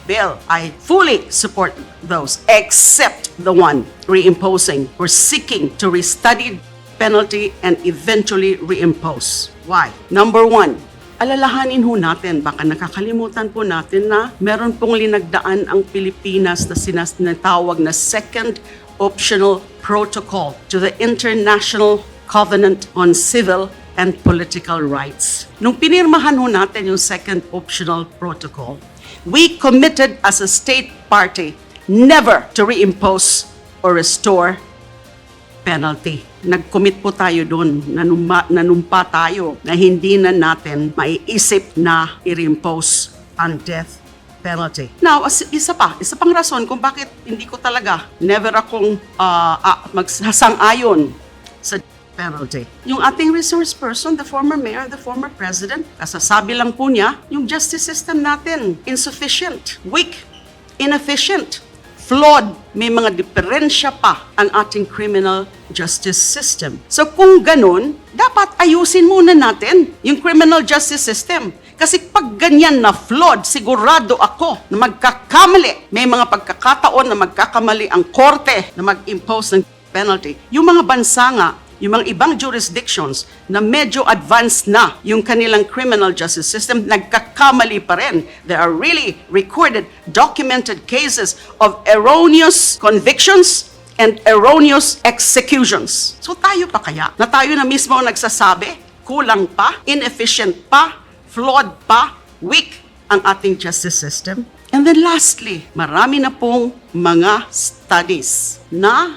Speaker 13: bill. I fully support those, except the one reimposing or seeking to restudy penalty and eventually reimpose. Why? Number 1, alalahanin ho natin, baka nakakalimutan po natin na meron pong linagdaan ang Pilipinas na sinatawag na Second Optional Protocol to the International Covenant on Civil and Political Rights. Nung pinirmahan ho natin yung Second Optional Protocol, we committed as a state party never to reimpose or restore penalty. Nag-commit po tayo doon, nanumpa tayo na hindi na natin maiisip na i-reimpose ang death penalty. Now, isa pang rason kung bakit hindi ko talaga, never akong magsasang-ayon sa penalty. Yung ating resource person, the former mayor, the former president, kasasabi lang po niya, yung justice system natin, insufficient, weak, inefficient, flawed, may mga diferensya pa ang ating criminal justice system. So kung ganun, dapat ayusin muna natin yung criminal justice system. Kasi pag ganyan na flawed, sigurado ako na magkakamali. May mga pagkakataon na magkakamali ang korte na mag-impose ng penalty. Yung mga bansa nga, yung mga ibang jurisdictions na medyo advanced na yung kanilang criminal justice system, nagkakamali pa rin. There are really recorded, documented cases of erroneous convictions and erroneous executions. So tayo pa kaya, na tayo na mismo ang nagsasabi, kulang pa, inefficient pa, flawed pa, weak ang ating justice system? And then lastly, marami na pong mga studies na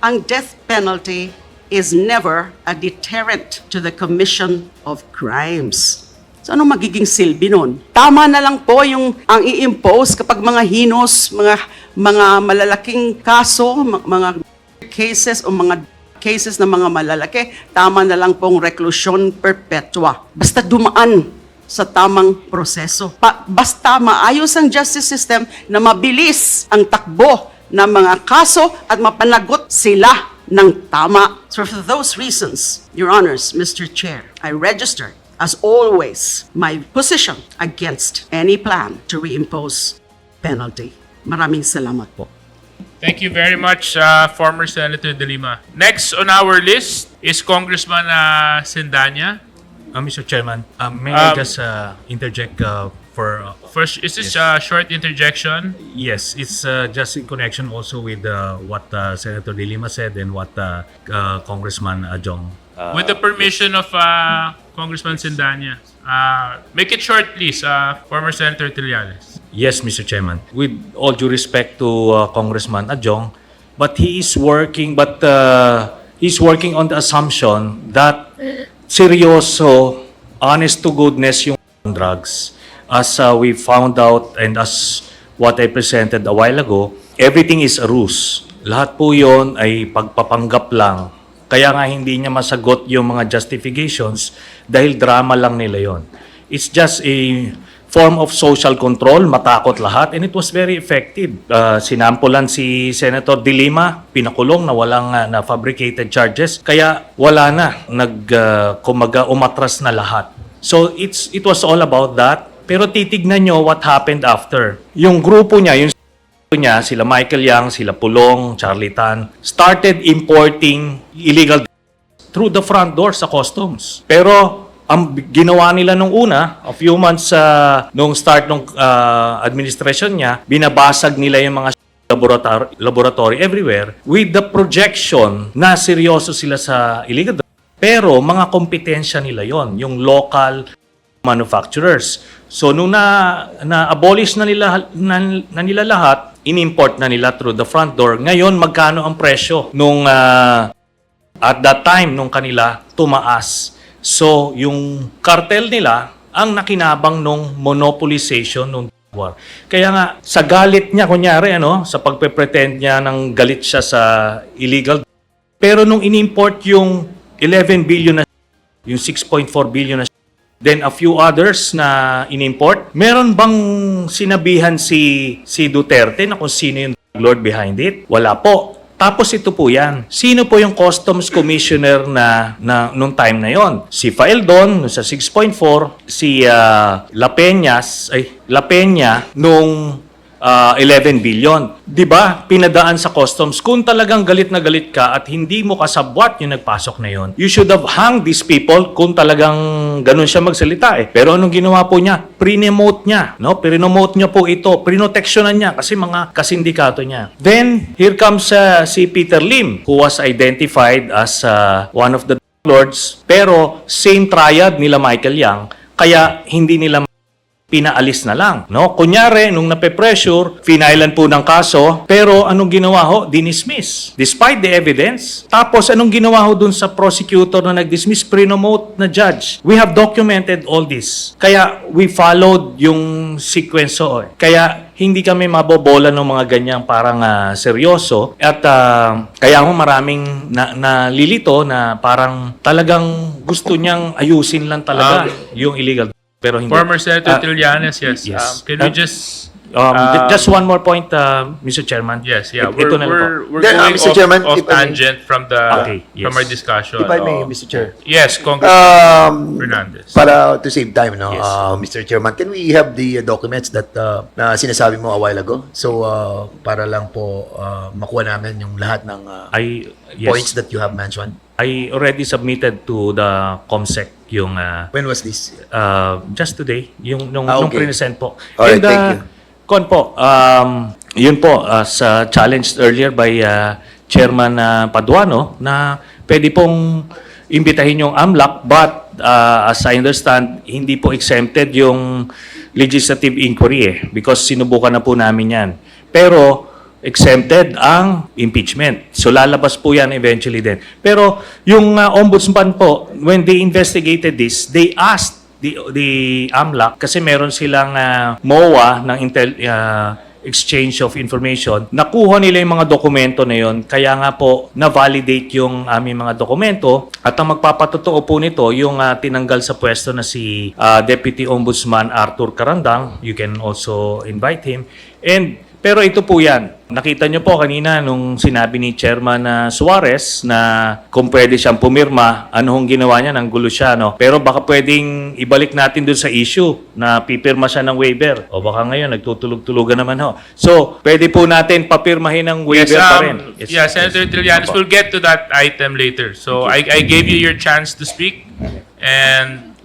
Speaker 13: ang death penalty is never a deterrent to the commission of crimes. So ano magiging silbi nun? Tama na lang po yung ang i-impose kapag mga heinous, mga malalaking kaso, mga cases o mga cases na mga malalaki, tama na lang pong reclusion perpetua. Basta dumaan sa tamang proseso. Basta maayos ang justice system na mabilis ang takbo ng mga kaso at mapanagot sila ng tama. So for those reasons, Your Honors, Mr. Chair, I register, as always, my position against any plan to reimpose penalty. Maraming salamat po.
Speaker 1: Thank you very much, former Senator Delima. Next on our list is Congressman Sendanya.
Speaker 7: Mr. Chairman, may I just interject for...
Speaker 1: First, is this a short interjection?
Speaker 7: Yes, it's just in connection also with what Senator Delima said and what Congressman Jong.
Speaker 1: With the permission of Congressman Sendanya. Make it short, please, former Senator Trillianes.
Speaker 7: Yes, Mr. Chairman. With all due respect to Congressman Adjong, but he's working on the assumption that seryoso, honest to goodness yung drugs. As we found out and as what I presented a while ago, everything is a ruse. Lahat po yon ay pagpapanggap lang. Kaya nga hindi niya masagot yung mga justifications dahil drama lang nila yon. It's just a form of social control, matakot lahat, and it was very effective. Sinampulan si Senator Delima, pinakulong na walang na fabricated charges, kaya wala na, kumaga umatras na lahat. So it was all about that. Pero titignan nyo what happened after. Yung grupo niya, niya, sila Michael Yang, sila Pulong, Charlie Tan, started importing illegal through the front door sa customs. Pero ang ginawa nila nung una, a few months nung start ng administration niya, binabasag nila yung mga laboratory everywhere with the projection na seryoso sila sa illegal drugs. Pero mga kompetensya nila yon, yung local manufacturers. So nung na-abolish na nila lahat, in-import na nila through the front door. Ngayon, magkano ang presyo nung at that time nung kanila tumaas. So, yung cartel nila ang nakinabang nung monopolization nung war. Kaya nga, sa galit niya, kunyari, sa pagpe-pretend niya ng galit siya sa illegal. Pero nung in-import yung 11 billion na, yung 6.4 billion na, then a few others na in-import, meron bang sinabihan si Duterte na kung sino yung lord behind it? Wala po. Tapos ito po yan. Sino po yung Customs Commissioner na nung time na yon? Si Faeldon sa 6.4, si La Peña nung 11 billion. 'Di ba? Pinadaan sa customs. Kung talagang galit na galit ka at hindi mo kasabwat yung nagpasok na yon, you should have hung these people kung talagang ganun siya magsalita eh. Pero anong ginawa po niya? Pre-promote niya, no? Pre-promote niya po ito, prinoteksyonan niya kasi mga kasindikato niya. Then here comes si Peter Lim, who was identified as one of the lords, pero same triad nila Michael Yang, kaya hindi nila pinaalis na lang, no? Kunyari, nung nape-pressure, finailan po ng kaso, pero anong ginawa ho? Dinismiss. Despite the evidence. Tapos, anong ginawa ho dun sa prosecutor na nag-dismiss? Pre-promote na judge. We have documented all this. Kaya, we followed yung sequence ho. Kaya, hindi kami mabobola ng mga ganyang parang seryoso. At kaya ho maraming nalilito na parang talagang gusto niyang ayusin lang talaga yung illegal. Pero hindi.
Speaker 1: Former Senator Trillianes, yes.
Speaker 7: Yes.
Speaker 1: Can we just...
Speaker 7: just one more point, Mr. Chairman.
Speaker 1: Yes, yeah.
Speaker 7: Ito na lang po.
Speaker 1: We're
Speaker 10: Then,
Speaker 1: going
Speaker 10: Mr. Chairman,
Speaker 1: off
Speaker 10: if I may-
Speaker 1: tangent from
Speaker 7: yes.
Speaker 1: our discussion.
Speaker 10: If I may, Mr. Chair.
Speaker 1: Yes, Congressman Fernandez.
Speaker 10: Para to save time, no,
Speaker 7: Yes.
Speaker 10: Mr. Chairman, can we have the documents that na sinasabi mo a while ago? So, para lang po makuha namin yung lahat ng points that you have mentioned.
Speaker 7: I already submitted to the COMSEC yung
Speaker 10: When was this?
Speaker 7: just today, yung nung
Speaker 10: Okay.
Speaker 7: present po.
Speaker 10: Alright,
Speaker 7: And,
Speaker 10: thank you.
Speaker 7: Kon po, yun po, as challenged earlier by Chairman Paduano, na pwede pong imbitahin yung AMLAC, but as I understand, hindi po exempted yung legislative inquiry because sinubukan na po namin yan. Pero exempted ang impeachment. So lalabas po yan eventually din. Pero yung ombudsman po, when they investigated this, they asked the AMLAC, kasi meron silang MOA ng exchange of information, nakuha nila yung mga dokumento na yon, kaya nga po na-validate yung aming mga dokumento, at ang magpapatotoo po nito yung tinanggal sa pwesto na si Deputy Ombudsman Arthur Carandang. You can also invite him. And Pero ito po yan. Nakita nyo po kanina nung sinabi ni Chairman Suarez na kung pwede siyang pumirma, ano hong ginawa niya, nanggulo siya, no? Pero baka pwedeng ibalik natin dun sa issue na pipirma siya ng waiver. O baka ngayon, nagtutulog-tulugan naman ho. So, pwede po natin papirmahin ng waiver pa rin.
Speaker 1: Yeah, Senator Trillanes, we'll get to that item later. So I gave you your chance to speak, and